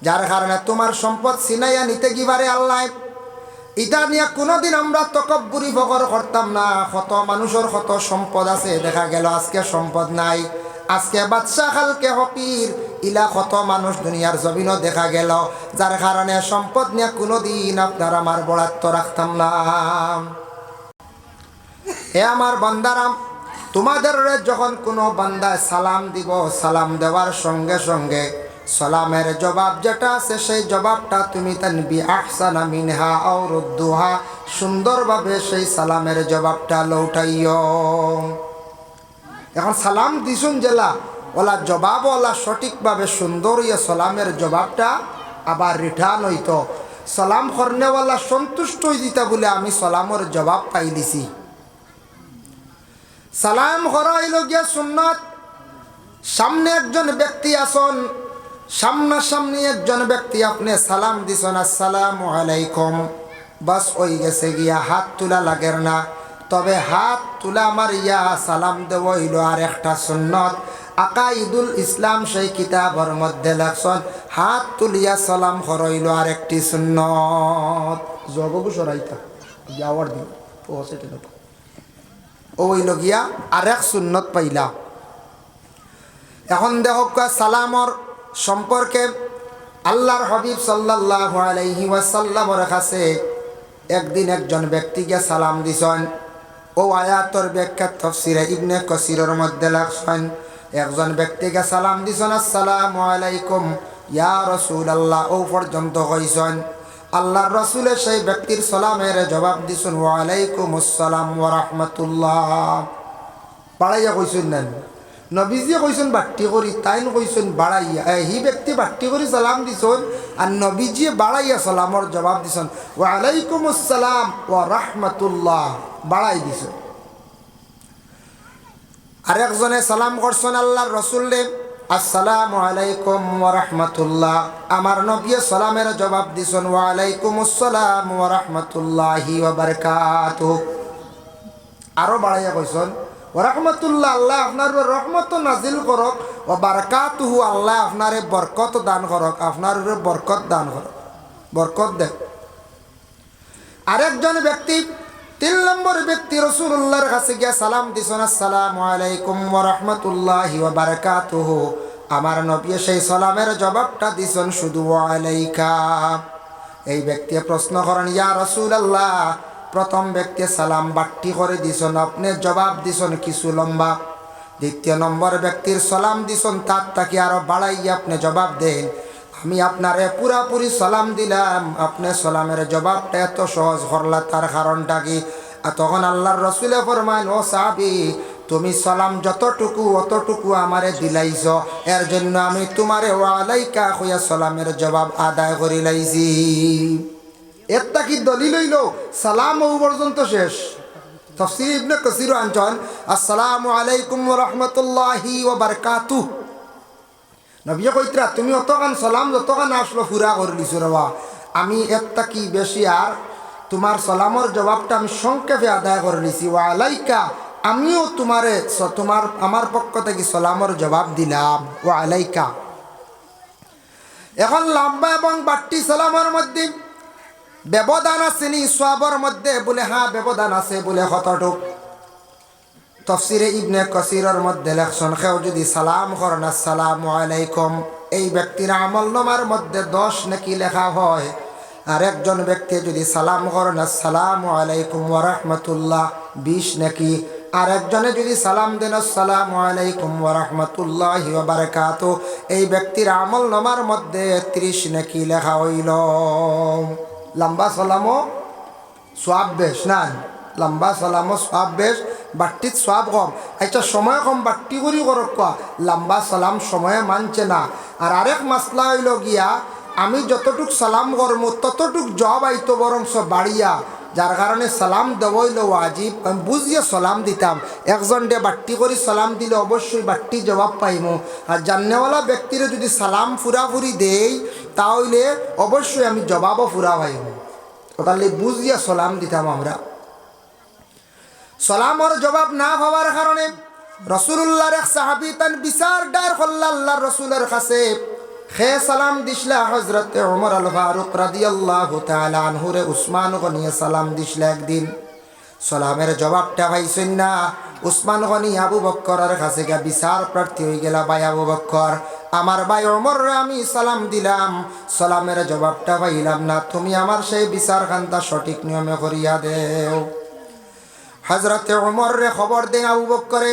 যার কারণে তোমার সম্পদ ছিনাইয়া নিতে গিবারে আল্লাহ। এটা নিয়ে কোনোদিন আমরা তকব্বুরি ফকর করতাম না। কত মানুষের কত সম্পদ আছে, দেখা গেল আজকে সম্পদ নাই, আজকে বাদশা খালকে হকির, ইলা কত মানুষ দুনিয়ার জমিনও দেখা গেল, যার কারণে সম্পদ নিয়ে কোনোদিন আপনার আমার বরাত্ব রাখতাম না। হে আমার বান্দারাম, তোমাদের যখন কোনো বান্দায় সালাম দিব, সালাম দেওয়ার সঙ্গে সঙ্গে সালামের জবাব যেটা আছে সেই জবাবটা তুমি তানবি আহসানা মিনহা আও রুদ্দুহা, সুন্দরভাবে সেই সালামের জবাবটা লৌটাইও। এখন সালাম দিছুন জেলা ওলা জবাব ওলা সঠিকভাবে সুন্দর ইয়ে সালামের জবাবটা আবার রিটার্ন হইতো, সালাম করনেওয়ালা সন্তুষ্ট হয়ে দিতা বলে আমি সালামের জবাব পাই দিছি। সালাম করা হইল গিয়া সুন্নত। সামনে একজন ব্যক্তি আসন, সামনাসামনি একজন ব্যক্তি আপনি সালাম দিছেন আসসালামু আলাইকুম, বাস ওই গেছে গিয়া, হাত তোলা লাগের না। তবে হাত তোলা আমার ইয়া সালাম দেব হইল আর একটা সুন্নত। আকাইদুল ইসলাম সেই কিতাবের মধ্যে লেখছেন হাত তুলিয়া সালাম হইল আর একটি সুন্নত। জগবু সরাইতা যাওয়ার দিন পৌঁছেটে ওইল গিয়া আর এক সুন্নত পাইলা। এখন দেখো সালামর সম্পর্কে আল্লাহর হাবিব সাল্লাল্লাহু আলাইহি ওয়াসাল্লামের কাছে একদিন একজন ব্যক্তিকে সালাম দিছেন। ও আয়াতর ব্যাখ্যা তাফসীরে ইবনে কাসিরের মধ্যে লেখছেন একজন ব্যক্তিকে সালাম দিছেন আসসালামু আলাইকুম ইয়া রাসূলুল্লাহ ও পর্যন্ত কইছেন। আল্লাহর রাসূলের সেই ব্যক্তির সালামের জবাব দিছেন ওয়া আলাইকুমুস সালাম ওয়া রাহমাতুল্লাহ। বাড়াইয়া কইছেন না, নবীজি কইছেন বাট্টি করি, তাইন কইছেন বাড়াইয়া। হি ব্যক্তি বাট্টি করি সালাম দিছেন আর নবীজি বাড়াইয়া সালামর জবাব দিছেন ওয়া আলাইকুমুস সালাম ওয়া রাহমাতুল্লাহ, বাড়াই দিছেন। আরেকজনে সালাম করছেন আল্লাহর রাসূলে আসসালামু আলাইকুম ওয়া রাহমাতুল্লাহ, আমার নবী সালামের জবাব দিছেন ওয়া আলাইকুমুস সালাম ওয়া রাহমাতুল্লাহি ওয়া বারাকাতুহু। আরো বাড়াইয়া কইছেন ওয়া রাহমাতুল্লাহ, আল্লাহ আপনার রহমত নাজিল করক, ওয়া বারাকাতুহু, আল্লাহ আপনারে বরকত দান করক, আপনার বরকত দান করক, বরকত দেন। আরেকজন ব্যক্তি 3 নম্বর ব্যক্তি রাসূলুল্লাহর কাছে গিয়া সালাম দিছেন আসসালামু আলাইকুম ওয়া রাহমাতুল্লাহি ওয়া বারাকাতুহু, আমার নবী সেই সালামের জবাবটা দিছেন শুধু ওয়া আলাইকা। এই ব্যক্তি প্রশ্ন করেন ইয়া রাসূলুল্লাহ, প্রথম ব্যক্তি সালাম বাট্টি করে দিছেন, আপনি জবাব দিছেন কিছু লম্বা। দ্বিতীয় নম্বর ব্যক্তির সালাম দিছেন তার তাকে আরো বাড়াইয়া আপনি জবাব দেন। আমি আপনারে পুরাপুরি সালাম দিলাম, আপনি সালামের জবাবটা এত সহজ করলা, তার কারণটা কি? তখন আল্লাহর রাসূলে ফরমায় ও সাহাবী, তুমি সালাম যতটুকু অতটুকু আমারে দিলাইছ, এর জন্য আমি তোমারে ওয়া আলাইকা কইয়া সালামের জবাব আদায় করি লাইছি। একটা কি দলিল হইল সালাম ও পর্যন্ত শেষ। তাফসীর ইবনে কাসীর আনছেন আসসালামু আলাইকুম ওয়া রাহমাতুল্লাহি ওয়া বারাকাতুহু, নবী কইতরা তুমি অতখান সালাম যতখান আসলো পুরা করে দিছো রে, আমি একটা কি বেশি আর তোমার সালামের জবাবটা আমি সংক্ষেপে আদায় করে দিছি। ওয়া আলাইকা, আমিও তোমারে আমার পক্ষ থেকে সালামের জবাব দিলাম ওয়া আলাইকা। এখন লম্বা এবং বাট্টি সালামের মধ্যে ব্যবধান আছে নি? সওয়াবের মধ্যে বলে হ্যাঁ ব্যবধান আছে, বলে কতটুক? তাফসীরে ইবনে কাসীরের মধ্যে লেখছেন কেউ যদি সালাম করেন আসসালামু আলাইকুম, এই ব্যক্তির আমলনামার মধ্যে 10 নেকি লেখা হয়। আর একজন ব্যক্তি যদি সালাম করেন আসসালামু আলাইকুম ওয়া রাহমাতুল্লাহ, 20 নেকি। আর একজনে যদি সালাম দেন আসসালামু আলাইকুম ওয়া রাহমাতুল্লাহি ওয়া বারাকাতুহু, এই ব্যক্তির আমলনামার মধ্যে 30 নেকি লেখা হইল। লম্বা সালামও সওয়াব বেশ না, লম্বা সালামও সওয়াব বেশ, বাট্টির সওয়াব কম। আচ্ছা সময় কম বাট্টি করি করক কোয়া, লম্বা সালাম সময়ে মানছে না। আর আরেক মাসলা হইল গিয়া আমি যতটুক সালাম করবো ততটুক জবাব আইতো বরংস বাড়িয়া, যার কারণে সালাম দেওয়া হইল ওয়াজিব। আমি বুঝিয়ে সালাম দিতাম, একজন ডে বাট্টি করে সালাম দিলে অবশ্যই বাট্টি জবাব পাইমু। আর জান্নেওয়ালা ব্যক্তিরে যদি সালাম ফুরাফুরি দেই তাহলে অবশ্যই আমি জবাবও ফুরা পাইমু। তাহলে বুঝিয়া সালাম দিতাম আমরা। সালামর জবাব না হওয়ার কারণে রাসূলুল্লাহর এক সাহাবী তান বিচার ডার করল আল্লাহর রাসূলের কাছে। খে সালাম দিছলা হযরতে ওমর আল ফারুক রাদিয়াল্লাহু তাআলা আনহু রে উসমান গনি সালাম দিছলা। একদিন সালামের জবাবটা পাইছেন না, উসমান গনি আবু বকরের কাছে গিয়া বিচার প্রার্থী হয়ে গেলা, ভাই আবু বকর, আমার ভাই ওমর রে আমি সালাম দিলাম, সালামের জবাবটা পাইলাম না, তুমি আমার সেই বিচার খানটা সঠিক নিয়মে করিয়া দেও। হযরতে ওমর রে খবর দেন আবু বকরে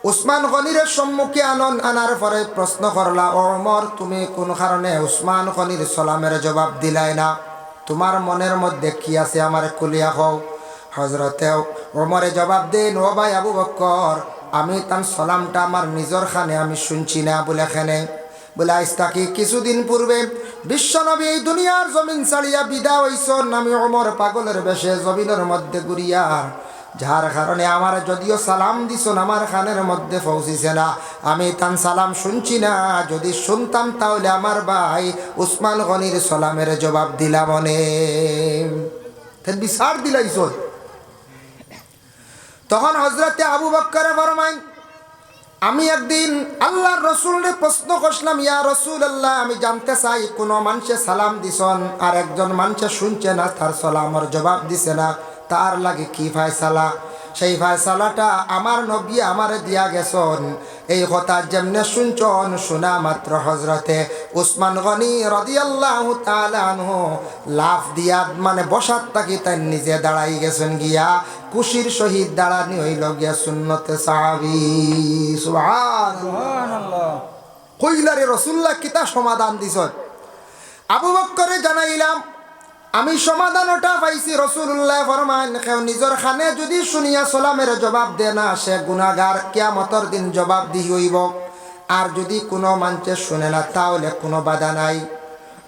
উসমান গনির সম্মুখে আনার পরে প্রশ্ন করলা, ও ওমর তুমি কোন কারণে উসমান গনির সালামের জবাব দিলাই না? তোমার মনের মধ্যে কি আছে আমার খুলিয়া কও। হযরতে ওমরে জবাব দেন, ও ভাই আবু বকর, আমি তার সালামটা আমার নিজের খানে আমি শুনছি না। বলে খানে বলে আজ তাকে কিছুদিন পূর্বে বিশ্বনবী এই দুনিয়ার জমিন ছাড়িয়া বিদায় হইছেন, আমি ওমর পাগলের বেশে জমিনের মধ্যে ঘুরিয়া, যার কারণে আমার যদিও সালাম দিছেন আমার খানের মধ্যে পৌঁছিছে না, আমি তান সালাম শুনছি না। যদি শুনতাম তাহলে আমার ভাই উসমান গনির সালামের জবাব দিলাম অনেক বিচার দিলাইছ। তখন হযরতে আবু বকর ফরমাইন, আমি একদিন আল্লাহর রাসূলকে প্রশ্ন করলাম, ইয়া রাসূলুল্লাহ, আমি জানতে চাই কোন মানুষে সালাম দিছেন আর একজন মানুষে শুনছে না, তার সালামের জবাব দিছে না, তার লাগে কি ফায়সালা? সেই ফায়সালাটা আমার নবী আমারে দিয়া গেছেন। এই কথা যেমনে শুনছন শোনা মাত্র হজরতে উসমান গনি রাদিয়াল্লাহু তাআলা আনহু লাফ দিয়া মানে বসাত থাকি তাই নিজে দাঁড়াই গেছেন গিয়া খুশির সহিত দাঁড়ানি হইল গিয়া সুন্নতে সাহাবী। সুবহানাল্লাহ। কইলারে রাসূলুল্লাহ কিতা সমাধান দিছেন? আবু বকরে জানাইলাম আমি সমাধান ওটা পাইছি। রাসূলুল্লাহ ফরমান কেউ নিজের খানে যদি শুনিয়া সালামের জবাব দে না সে গুনাহগার, কিয়ামতের দিন জবাব দি হইব। আর যদি কোনো মানুষে শুনে না তাহলে কোনো বাধা নাই।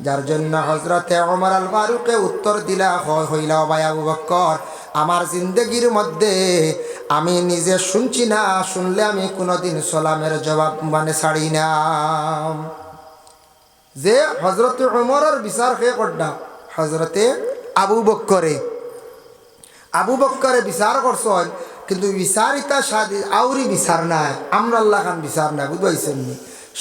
যার জন্য হযরতে ওমর আল ফারুকে উত্তর দিলা হইল ভাই আবু বকর আমার জিন্দগির মধ্যে আমি নিজে শুনছি না, শুনলে আমি কোনোদিন সালামের জবাব মানে ছাড়ি না। যে হযরতে ওমরের বিচার কে করডা হযরতে আবু বকরে বিচার করছেন, কিন্তু বিচারিতা সাদি আউরি বিচার নাই, আমরা আল্লাহ খান বিচার নাই। বুঝাইছেন নি?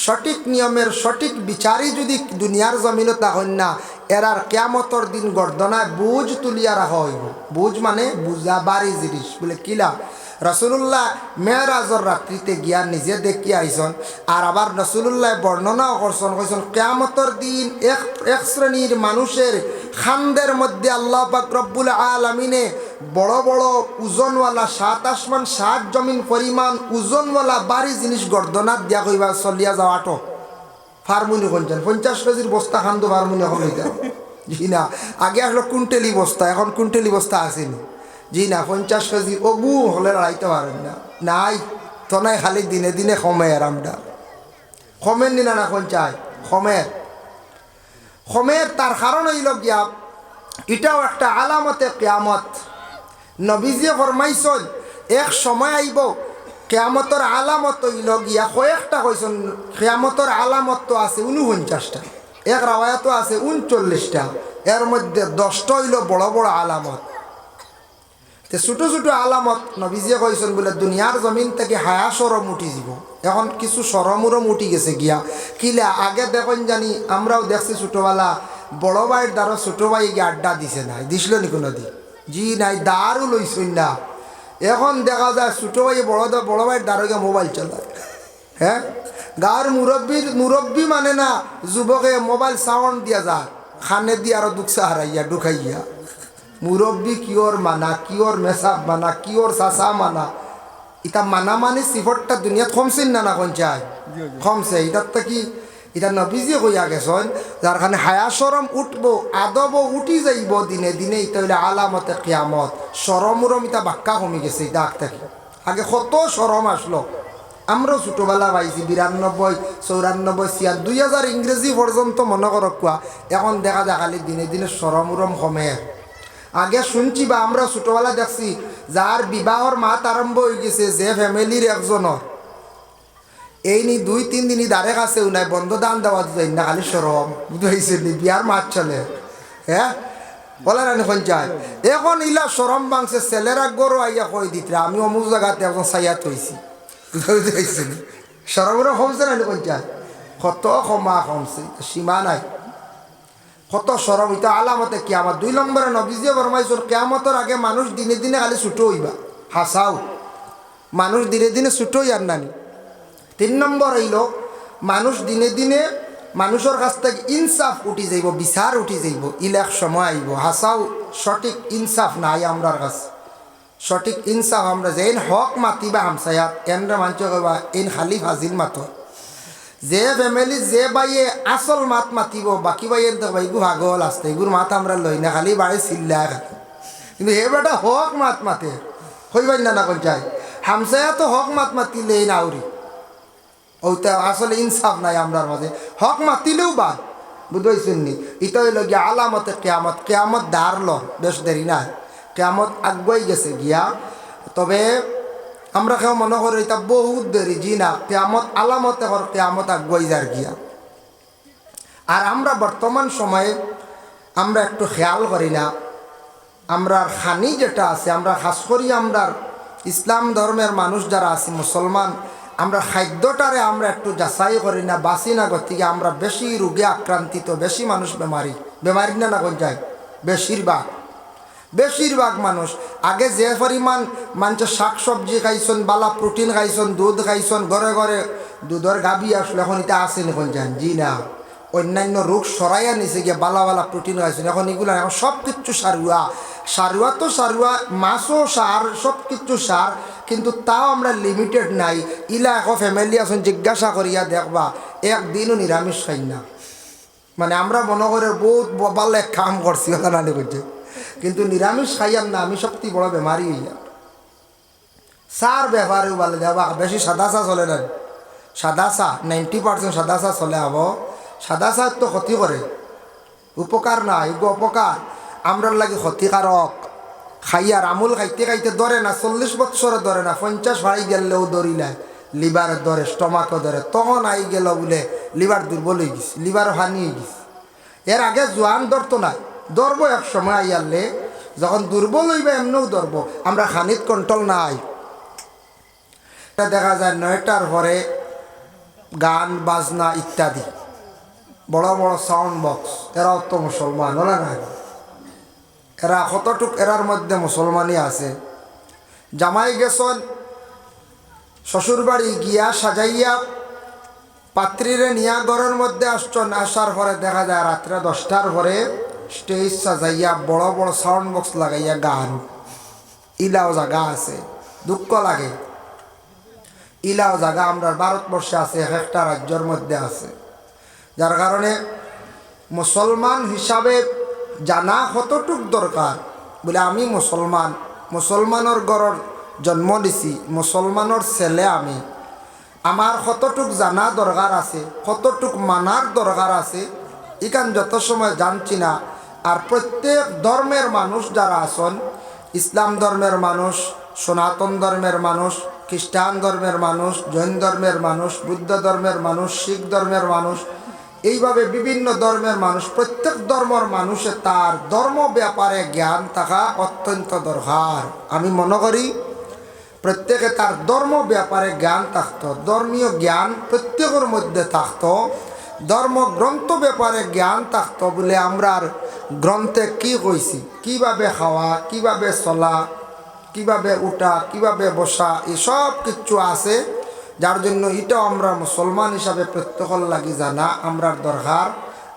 সঠিক নিয়মের সঠিক বিচারই যদি দুনিয়ার জমিনে তখন না এরার কিয়ামতের দিন গর্দনায় বুঝ তুলিয়া রাখা হইব। বুঝ মানে বুঝা বাড়ি জিনিস বলে কিলা। রাসূলুল্লাহ মেরাজর রাত্রিতে গিয়া নিজে দেখি আইসন। আর আবার রাসূলুল্লাহ বর্ণনাও করছেন, কইছেন কিয়ামতের দিন এক শ্রেণীর মানুষের খানদের মধ্যে আল্লাহ পাক রব্বুল আলামিনে বড় বড় ওজনওয়ালা 7 আসমান 7 জমিন পরিমাণ ওজনওয়ালা বাড়ি জিনিস গর্দনাত দিয়া কইবা চলিয়া যাওয়াটো ফার্মুনি কোনছেন 50 কেজির বস্তা খান্দো ফার্মুনি এখন হইতে জি না। আগে আসলো কুইন্টেলি বস্তা, এখন কুইন্টেলি বস্তা আসেনি জি না। 50 কেজি অগু হলে লড়াইতে পারেন না, নাই তো নাই। খালি দিনে দিনে কমের আমরা কমের নিনা না কোন চাই কমের তার কারণ হইল গিয়া এটাও একটা আলামতে কিয়ামত। নবীজি ফরমাইছেন এক সময় আইব কিয়ামতের আলামত হইল গিয়া কয়েকটা কইছেন। কিয়ামতের আলামত তো আছে 49টা, এক রাওয়ায়াতও আছে 39টা, এর মধ্যে 10টা হইল বড় বড় আলামত। তে ছোট ছোট আলামত নবীজিয়ে কইছেন বলে দুনিয়ার জমিন থেকে হায়া সরম উঠি যাব। এখন কিছু সরমুরম উঠি গেছে গিয়া কিলা। আগে দেখুন জানি আমরাও দেখছি ছোটবেলা বড় ভাইয়ের দ্বারা ছোট ভাই গিয়ে আড্ডা দিছে নাই, দিছিল নি কোনো দিন? জি নাই, দাঁড়ও লইছই না। এখন দেখা যায় ছোট ভাই বড় ভাইয়ের দ্বারা গিয়ে মোবাইল চালায়। হ্যাঁ, গাঁর মুরব্বী মানে না যুবকে মোবাইল সাউন্ড দিয়া যায় খানে দিয়ে আরো দুঃখা হারাইয়া ঢুকাইয়া। মুরব্বী কিওর মানা, কিওর মেসাব মানা, কিওর চাচা মানা, ইটা মানা মানে সিফরটা দুনিয়াত কমছেন না কোন চাই কমছে। ইটার তো কি এটা নবীজি কইয়া গেছেন যার খানে হায়া সরম উঠবো আদব উঠি যাইব দিনে দিনে। এটা হইলে আলামতে কিয়ামত। সরমুরম ইটা বাক্কা কমি গেছে এটা আগ থেকে। আগে কত সরম আসলো, আমরাও ছোটোবেলা পাইছি 92, 94, 96, 2000 ইংরেজি পর্যন্ত মনে করক কোয়া। এখন দেখা যায় খালি দিনে দিনে সরমুরম কমে। আগে শুনছি বা আমরা ছোটোবেলা দেখছি যার বিবাহর মাত আরম্ভ হয়ে গেছে যে ফ্যামিলির একজনের এই নি 2-3 দিনই দাঁড়ে কাছে নাই বন্ধ দান দেওয়া যায় না, খালি সরম বুঝাইছে নি বিয়ার মাত চলে। হ্যাঁ বলে রানি পঞ্চায়েত এখন ইলা সরম বাংছে ছেলেরা গরু আইয়া কই দিতে আমি অমুক জায়গাতে এখন সাইয়াত হয়েছি বুঝাইছে নি। সরমরা কমছে না পঞ্চায়েত, কত ক্ষমা কমছে সীমা নাই, কত সরম। এটা আলামতে কিয়ামত। 2 নম্বরে নবীজি ফরমাইছেন কিয়ামতের আগে মানুষ দিনে দিনে খালি ছোট হইবা। হাসাও মানুষ দিনে দিনে ছোট হইয়ার নানি। 3 নম্বর হইল মানুষ দিনে দিনে মানুষের কাছ থেকে ইনসাফ উঠি যাইব, বিচার উঠি যাইব। ইলাক সময় আইব হাসাও সঠিক ইনসাফ নাই আমরার কাছে। সঠিক ইনসাফ আমরা যে হক মাতিবা হামসায়াত এনরা মানছ কবা এন খালি ফাজিল মাত। যে ফ্যামিলি যে বাইয়ে আসল মাত মাতিব বাকি বাইয়ের তো বাইগু ভাগল আসতে এগুর মাত আমরা লই না, খালি বাড়ি চিল্লা খালি। কিন্তু হে বেটা হক মাত মাতে হইবাই না কোন চাই হামসায়া তো হক মাত মাতিলে নাউরি ওইটা আসলে ইনসাফ নাই আমরার মাঝে। হক মাতিলেও বাদ বুঝাইছেন নি। এটা হইল গিয়া আলামতে কেয়ামত। কেয়ামত দাঁড়ল বেশ দেরি নাই, কেয়ামত আগুয়াই গেছে গিয়া। তবে আমরা কেউ মনে করি এটা বহুত দেরি, জি না, কেয়ামত আলামতে হর কেয়ামত আগুয়াই যার গিয়া। আর আমরা বর্তমান সময়ে আমরা একটু খেয়াল করি না আমরার খানি যেটা আছে, আমরা খাস করি আমরা ইসলাম ধর্মের মানুষ যারা আছি মুসলমান, আমরা খাদ্যটারে আমরা একটু যাচাই করি না, বাঁচি না। গতিকে আমরা বেশি রোগে আক্রান্তিত, বেশি মানুষ বেমারি না কোন যায় বেশিরভাগ। বেশিরভাগ মানুষ আগে যে পরিমাণ মানুষের শাক সবজি খাইছেন, বালা প্রোটিন খাইছেন, দুধ খাইছেন, ঘরে ঘরে দুধের গাবি আসলে এখন এটা আসেন এখন যান জি না, অন্যান্য রোগ সরাইয়া নিছে গিয়ে বালা বালা প্রোটিন খাইছেন, এখন এগুলো এখন সব কিছু সারুয়া। সারুয়া তো সারুয়া, মাছও সার, সব কিছু সার, কিন্তু তাও আমরা লিমিটেড নাই। ইলা এখন ফ্যামিলি আছেন জিজ্ঞাসা করিয়া দেখবা একদিনও নিরামিষ খাই না। মানে আমরা মনে করে বহুত ভালো এক কাম করছি কথা নানি করছে, কিন্তু নিরামিষ খাইয়াম না, আমি সবথেকে বড় বেমারি হইয়া। সার ব্যাপারেও বলে দেবা বেশি সাদা চা চলে না, সাদা চা 90% সাদা চা চলে হব। সাদা চা তো ক্ষতি করে, উপকার না, এগুলো অপকার, আমরার লাগে ক্ষতিকারক। খাইয়ার আমুল খাইতে খাইতে ধরে না, 40 বৎসরে ধরে না, 50 ভাই গেলেও ধরিলে লিভারে ধরে, স্টমাকও ধরে, তখন আই গেল বলে লিভার দুর্বল হয়ে গেছে, লিভার হানি হয়ে গেছে। এর আগে জোয়ান ধরতো না, ধরবো এক সময় আইয়ারলে, যখন দুর্বল হইবে এমনিও ধরবো। আমরা খানিত কন্ট্রোল নাই। এটা দেখা যায় 9টার পরে গান বাজনা ইত্যাদি, বড় বড় সাউন্ড বক্স, এরাও তো মুসলমান ওরা না, এরা কতটুক এরার মধ্যে মুসলমানই আছে। জামাই গেছন শ্বশুরবাড়ি গিয়া সাজাইয়া পাত্রীরে নিয়া ঘরের মধ্যে আসছেন, আসার পরে দেখা যায় রাত্রে 10টার পরে স্টেজ সাজাইয়া বড় বড় সাউন্ড বক্স লাগাইয়া গান। ইলাও জায়গা আছে, দুঃখ লাগে, ইলাও জায়গা আমরা ভারতবর্ষে আছে, একটা রাজ্যের মধ্যে আছে। যার কারণে মুসলমান হিসাবে জানা কতটুক দরকার, বলে আমি মুসলমান, মুসলমানের ঘরের জন্ম দিছি, মুসলমানের ছেলে আমি, আমার কতটুক জানা দরকার আছে, কতটুক মানার দরকার আছে, এখান যত সময় জানছি না। আর প্রত্যেক ধর্মের মানুষ যারা আছেন, ইসলাম ধর্মের মানুষ, সনাতন ধর্মের মানুষ, খ্রিস্টান ধর্মের মানুষ, জৈন ধর্মের মানুষ, বুদ্ধ ধর্মের মানুষ, শিখ ধর্মের মানুষ, এইভাবে বিভিন্ন ধর্মের মানুষ, প্রত্যেক ধর্মের মানুষে তার ধর্ম ব্যাপারে জ্ঞান থাকা অত্যন্ত দরকার। আমি মনে করি প্রত্যেকে তার ধর্ম ব্যাপারে জ্ঞান থাকত, ধর্মীয় জ্ঞান প্রত্যেকের মধ্যে থাকত, ধর্মগ্রন্থ ব্যাপারে জ্ঞান থাকত, বলে আমরার গ্রন্থে কি কইছি, কিভাবে খাওয়া, কিভাবে চলা, কিভাবে উঠা, কিভাবে বসা, এসব কিছু আছে। যার জন্য এটাও আমরা মুসলমান হিসাবে প্রত্যেকের লাগি জানা আমরার দরকার।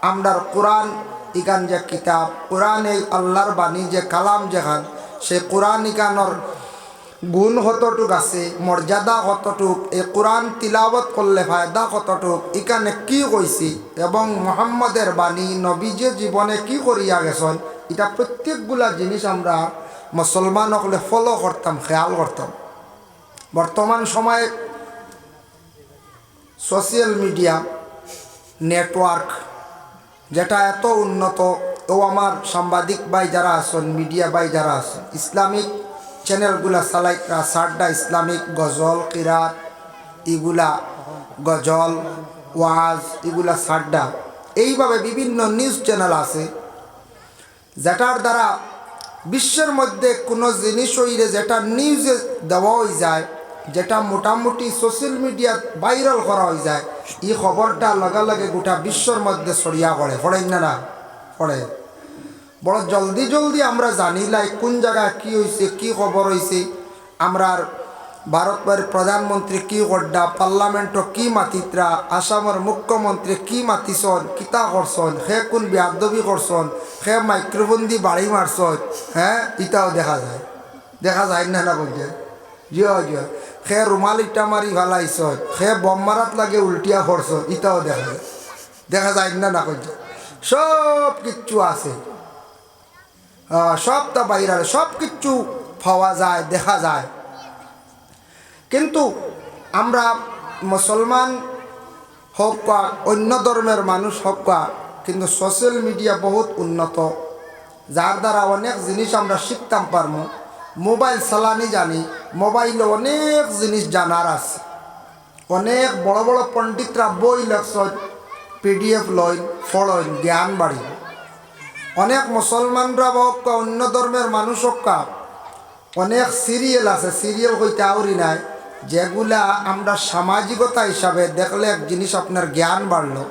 আমরার কোরআন ইকান যে কিতাব, কোরআন এই আল্লাহর বাণী যে কালাম যেখান, সে কোরআন ইকানোর গুণ কতটুক আছে, মর্যাদা কতটুক, এই কোরআন তিলাবত করলে ফায়দা কতটুক, এখানে কি কইছি, এবং মুহাম্মদের বাণী নবী যে জীবনে কি করিয়া গেছেন, এটা প্রত্যেকগুলা জিনিস আমরা মুসলমান হলে ফলো করতাম, খেয়াল করতাম। বর্তমান সময়ে সোশ্যাল মিডিয়া নেটওয়ার্ক যেটা এত উন্নত, ও আমার সাংবাদিক ভাই যারা আছেন, মিডিয়া ভাই যারা আছেন, ইসলামিক চ্যানেলগুলা চালাইরা, সারডা ইসলামিক গজল কিরাত, এগুলা গজল ওয়াজ, এগুলা সারডা, এইভাবে বিভিন্ন নিউজ চ্যানেল আছে, যেটার দ্বারা বিশ্বের মধ্যে কোনো জিনিস হইলে যেটা নিউজে দেওয়া হয়ে যায়, যেটা মোটামুটি সোশ্যাল মিডিয়া ভাইরাল করা হয়ে যায়, এই খবরটা লগে লগে গোটা বিশ্বের মধ্যে ছড়িয়া পড়ে, পড়েন না পড়ে, বড় জলদি জলদি আমরা জানি লাই কোন জায়গায় কী হয়েছে, কী খবর হয়েছে। আমরার ভারতের প্রধানমন্ত্রী কী করডা, পার্লামেন্টও কী মাতিত্রা, আসামের মুখ্যমন্ত্রী কী মাতিছন, কিতা করছন, সে কোন বেয়াদবি করছন, সে মাইক্রোফোন দি বাড়ি মারছন, হ্যাঁ ইটাও দেখা যায়, দেখা যায় না না বলছে জিও জিও, সে রুমাল ইটা মারি ভালাইছ, সে বম মারাত লাগে উল্টিয়া করছ, ইটাও দেখা যায়, দেখা যায় না না করছে, সব কিচ্ছু আছে, সবটা বাইরে সব কিছু পাওয়া যায়, দেখা যায়। কিন্তু আমরা মুসলমান হোক বা অন্য ধর্মের মানুষ হোক বা, কিন্তু সোশ্যাল মিডিয়া বহুত উন্নত, যার দ্বারা অনেক জিনিস আমরা শিখতাম পারবো। মোবাইল চালানি জানি, মোবাইলে অনেক জিনিস জানার আছে, অনেক বড় বড় পণ্ডিতরা বই লেখছেন, PDF লইন ফলইন, জ্ঞান বাড়ি। অনেক মুসলমানরা হোক বা অন্য ধর্মের মানুষ হোক, অনেক সিরিয়াল আছে, সিরিয়াল হইতে আউরি নাই, যেগুলা আমরা সামাজিকতা হিসাবে দেখলে এক জিনিস আপনার জ্ঞান বাড়লো,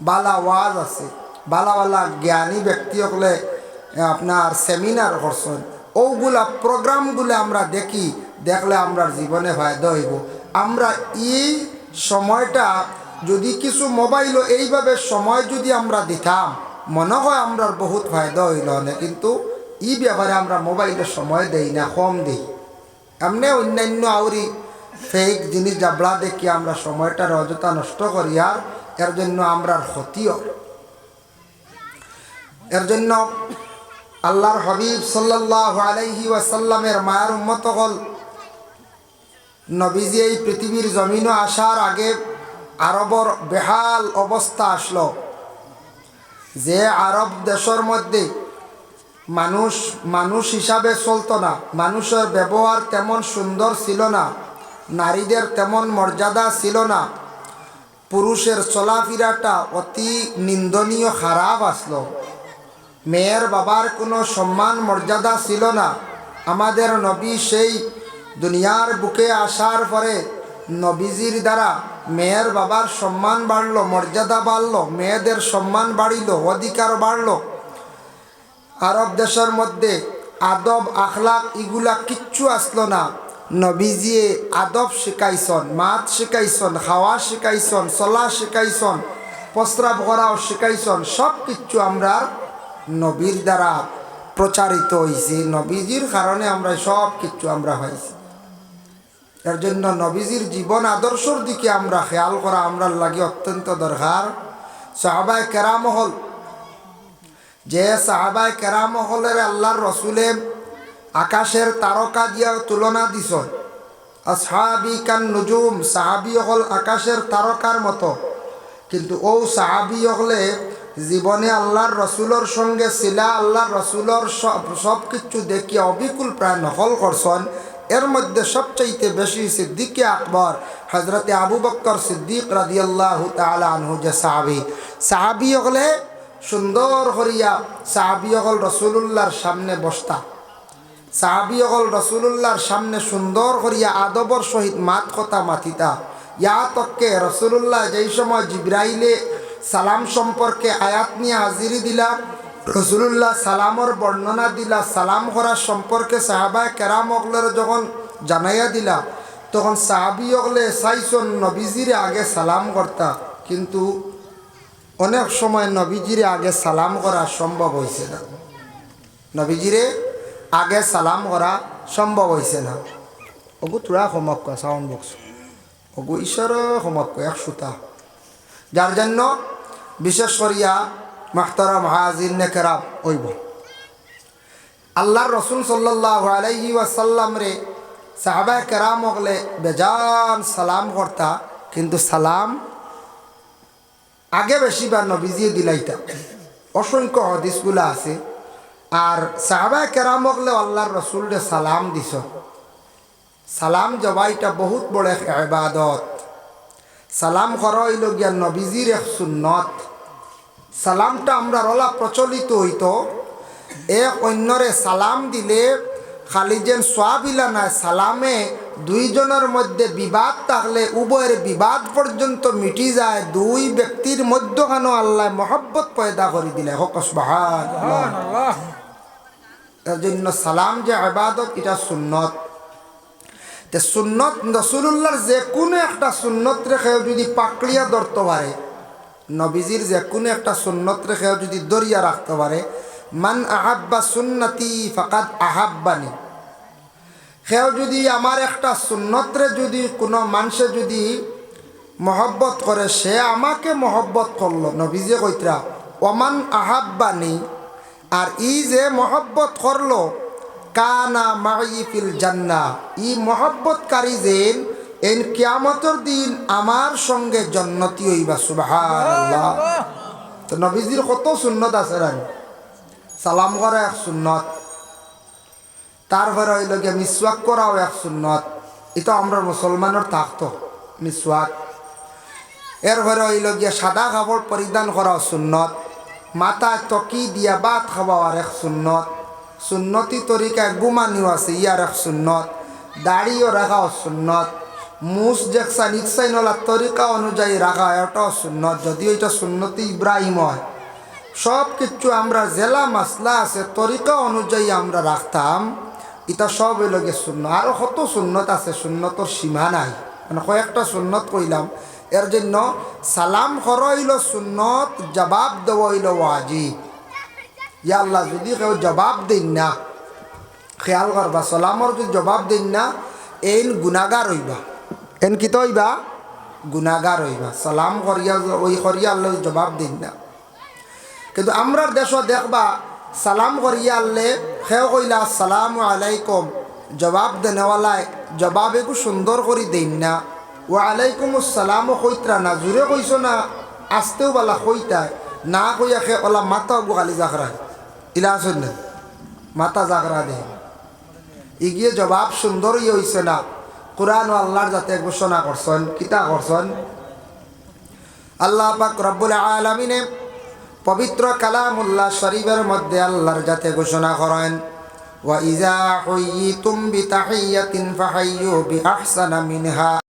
বালা ওয়াজ আছে, বালা বালা জ্ঞানী ব্যক্তি হলে আপনার সেমিনার করছেন, ওগুলা প্রোগ্রামগুলো আমরা দেখি, দেখলে আমরা জীবনে ফায়দা হইব। আমরা এই সময়টা যদি কিছু মোবাইলও এইভাবে সময় যদি আমরা দিতাম, মনে হয় আমরা বহুত ফায়দা হইল না, কিন্তু এই ব্যাপারে আমরা মোবাইলে সময় দেই না, কম দিই। এমনি অন্যান্য আউরি ফেক জিনিস জাবলা দেখি আমরা সময়টার অযথা নষ্ট করি, আর এর জন্য আমরার ক্ষতিও। এর জন্য আল্লাহর হাবিব সাল্লাল্লাহু আলাইহি ওয়াসাল্লামের মায়ের উম্মত হল নবীজি এই পৃথিবীর জমিনও আসার আগে আরবর বেহাল অবস্থা আসলো, যে আরব দেশের মধ্যে মানুষ হিসাবে চলতো না, মানুষের ব্যবহার তেমন সুন্দর ছিল না, নারীদের তেমন মর্যাদা ছিল না, পুরুষের চলাফেরাটা অতি নিন্দনীয় খারাপ আসলো, মেয়ের বাবার কোনো সম্মান মর্যাদা ছিল না। আমাদের নবী সেই দুনিয়ার বুকে আসার পরে নবীজির দ্বারা মেয়ের বাবার সম্মান বাড়লো, মর্যাদা বাড়লো, মেয়েদের সম্মান বাড়িল, অধিকার বাড়লো। আরব দেশের মধ্যে আদব আখলাক এগুলা কিচ্ছু আসলো না। নবীজি আদব শিখাইছন, মাত শিখাইছন, খাওয়া শিখাইছন, চলা শিখাইছন, প্রস্রাব করাও শিখাইছন। সব কিচ্ছু আমরা নবীর দ্বারা প্রচারিত হয়েছে, নবীজির কারণে আমরা সব কিছু আমরা হয়েছি। এর জন্য নবীজির জীবন আদর্শর দিকে আমরা খেয়াল করা আমরা লাগে অত্যন্ত দরকার। সাহাবায়ে কেরাম হল, যে সাহাবায়ে কেরাম হলের আল্লাহর রসুলে আকাশের তারকা দিয়া তুলনা দিছ, আসহাবি কান নুজুম, সাহাবি হল আকাশের তারকার মতো। কিন্তু ও সাহাবি হলে জীবনে আল্লাহর রসুলোর সঙ্গে ছিলা, আল্লাহর রসুলোর সব কিছু দেখিয়া অবিকুল প্রায় নকল করছেন। এর মধ্যে সবচাইতে বেশি সিদ্দিকে আকবর হজরতে আবু বকর সিদ্দিক রাদিয়াল্লাহু তাআলা আনহু, যে সাহাবি হলে সুন্দর করিয়া সাহাবি হল রসুলুল্লাহর সামনে বসতা, সাহাবি হল রসুলুল্লাহর সামনে সুন্দর করিয়া আদবর সহিত মাত কথা মাতিতা। ইয়া তককে রসুলুল্লাহ যেই সময় জিব্রাইলে সালাম সম্পর্কে আয়াত নিয়ে হাজিরি দিলা, রসুলুল্লাহ সালামর বর্ণনা দিলা, সালাম করার সম্পর্কে সাহাবায়ে কেরাম অগলের যখন জানাইয়া দিলা, তখন সাহাবি অগলে চাইছন নবীজিরে আগে সালাম করতা, কিন্তু অনেক সময় নবীজিরে আগে সালাম করা সম্ভব হয়েছে না, নবীজিরে আগে সালাম করা সম্ভব হয়েছে না। ওগু তোরা সমক্ষ সাউন্ড বক্স, ওগু ঈশ্বর সমক্ষ এক সুতা। যার জন্য বিশেষ করিয়া মাহতারাম হাজির নেকেরাম হইব, আল্লাহর রসুল সাল্লাল্লাহু আলাইহি ওয়াসাল্লাম রে সাহাবায়ে কেরাম হলে বেজান সালাম করতা, কিন্তু সালাম আগে বেশিবার নবীজি দিলাইতা। অসংখ্য হাদিসগুলো আছে। আর সাহাবায়ে কেরাম হলে আল্লাহর রসুল রে সালাম দিছ, সালাম জবাইটা বহুত বড় এক ইবাদত। সালাম করা হইল গিয়া নবীজির এক সুন্নত। সালামটা আমরা রলা প্রচলিত হইতো, এক অন্যরে সালাম দিলে খালি যেন সোয়াবিলা নাই, সালামে দুইজনের মধ্যে বিবাদ থাকলে উভয়ের বিবাদ পর্যন্ত মিটি যায়, দুই ব্যক্তির মধ্যখানো আল্লাহ মহব্বত পয়দা করে দিলে। হোক সুবহানাল্লাহ। এর জন্য সালাম যে ইবাদত, এটা সুন্নত। তে সুন্নত রাসূলুল্লাহর যে কোনো একটা সুন্নত রেখেও যদি পাকড়িয়া ধরতে পারে, নবীজির যে কোনো একটা সুন্নত রেখেও যদি দরিয়া রাখতে পারে, মান আহাব্বা সুন্নতি ফাকাদ আহাব্বানি, সেও যদি আমার একটা সুন্নতরে যদি কোনো মানুষে যদি মহব্বত করে, সে আমাকে মহব্বত করলো। নবীজি কইতরা ওমান আহাব্বানি, আর ই যে মহব্বত করলো, কানা মাই ফিল জান্নাহ, ই মহব্বতকারী যেন এন কিয়ামতের দিন আমার সঙ্গে জান্নাতি হইবা। সুবহানাল্লাহ। তো নবীজির কত সুন্নত আছে রানি, সালাম করা এক সুন্নত, তারপরে হইল গিয়ে মিসওয়াক করাও এক সুন্নত, এটা আমরা মুসলমানের থাকতো মিসওয়াক। এরপরে হইল গিয়ে সাদা কাপড় পরিধান করাও সুন্নত, মাথায় তকি দিয়া ভাত খাওয়া আর এক সুন্নত, সুন্নতি তরিকায় গুমানিও আছে ইয়ার এক সুন্নত, দাড়িও রাখাও সুন্নত, মুস জেকসা নিকসাইনলা তরিকা অনুযায়ী রাখা এটাও সুন্নত, যদিও এটা সুন্নতি ইব্রাহিম হয়। সব কিছু আমরা জেলা মাসলা আছে তরিকা অনুযায়ী আমরা রাখতাম, এটা সব হইল গে শূন্য। আরও কত সুন্নত আছে, সুন্নতর সীমা নাই, মানে কয়েকটা সুন্নত কইলাম। এর জন্য সালাম করা হইল সুন্নত, জবাব দেওয়া হইল ওয়াজিব। ইয়া আল্লাহ, যদি কেউ জবাব দিন না, খেয়াল করবা, সালামর যদি জবাব দিন না, এন গুনাগার হইবা। এন কি তো হইবা? গুনাগার হইবা। সালাম করিয়া ওই করিয়া আল্লাহ জবাব দিন না। কিন্তু আমরার দেশ দেখবা, সালাম করিয়া আল্লে সেও কইলা আসসালামু আলাইকুম, জবাব দেনেওয়ালায় জবাব একটু সুন্দর করে দিন না, ও আলাইকুম আসসালামও কইতরা না, জোরে কইস না, আসতেও বলা কইতায় না, কইয়া খে ওলা মাথা গালি জাগরা ইলা আসেন না, মাথা জাগরা দে ইগিয়ে জবাব সুন্দর হইছে না। কোরআন ও আল্লাহর যাতে ঘোষণা করছেন, কিতা করছেন আল্লাহ পাক রব্বুল আলামিনে পবিত্র কালামুল্লাহ শরীফের মধ্যে আল্লাহর যাতে ঘোষণা করেন, ওয়া ইযা হুয়িতুম বিতাহিয়াতিন ফাহাইয়ু বিআহসানা মিনহা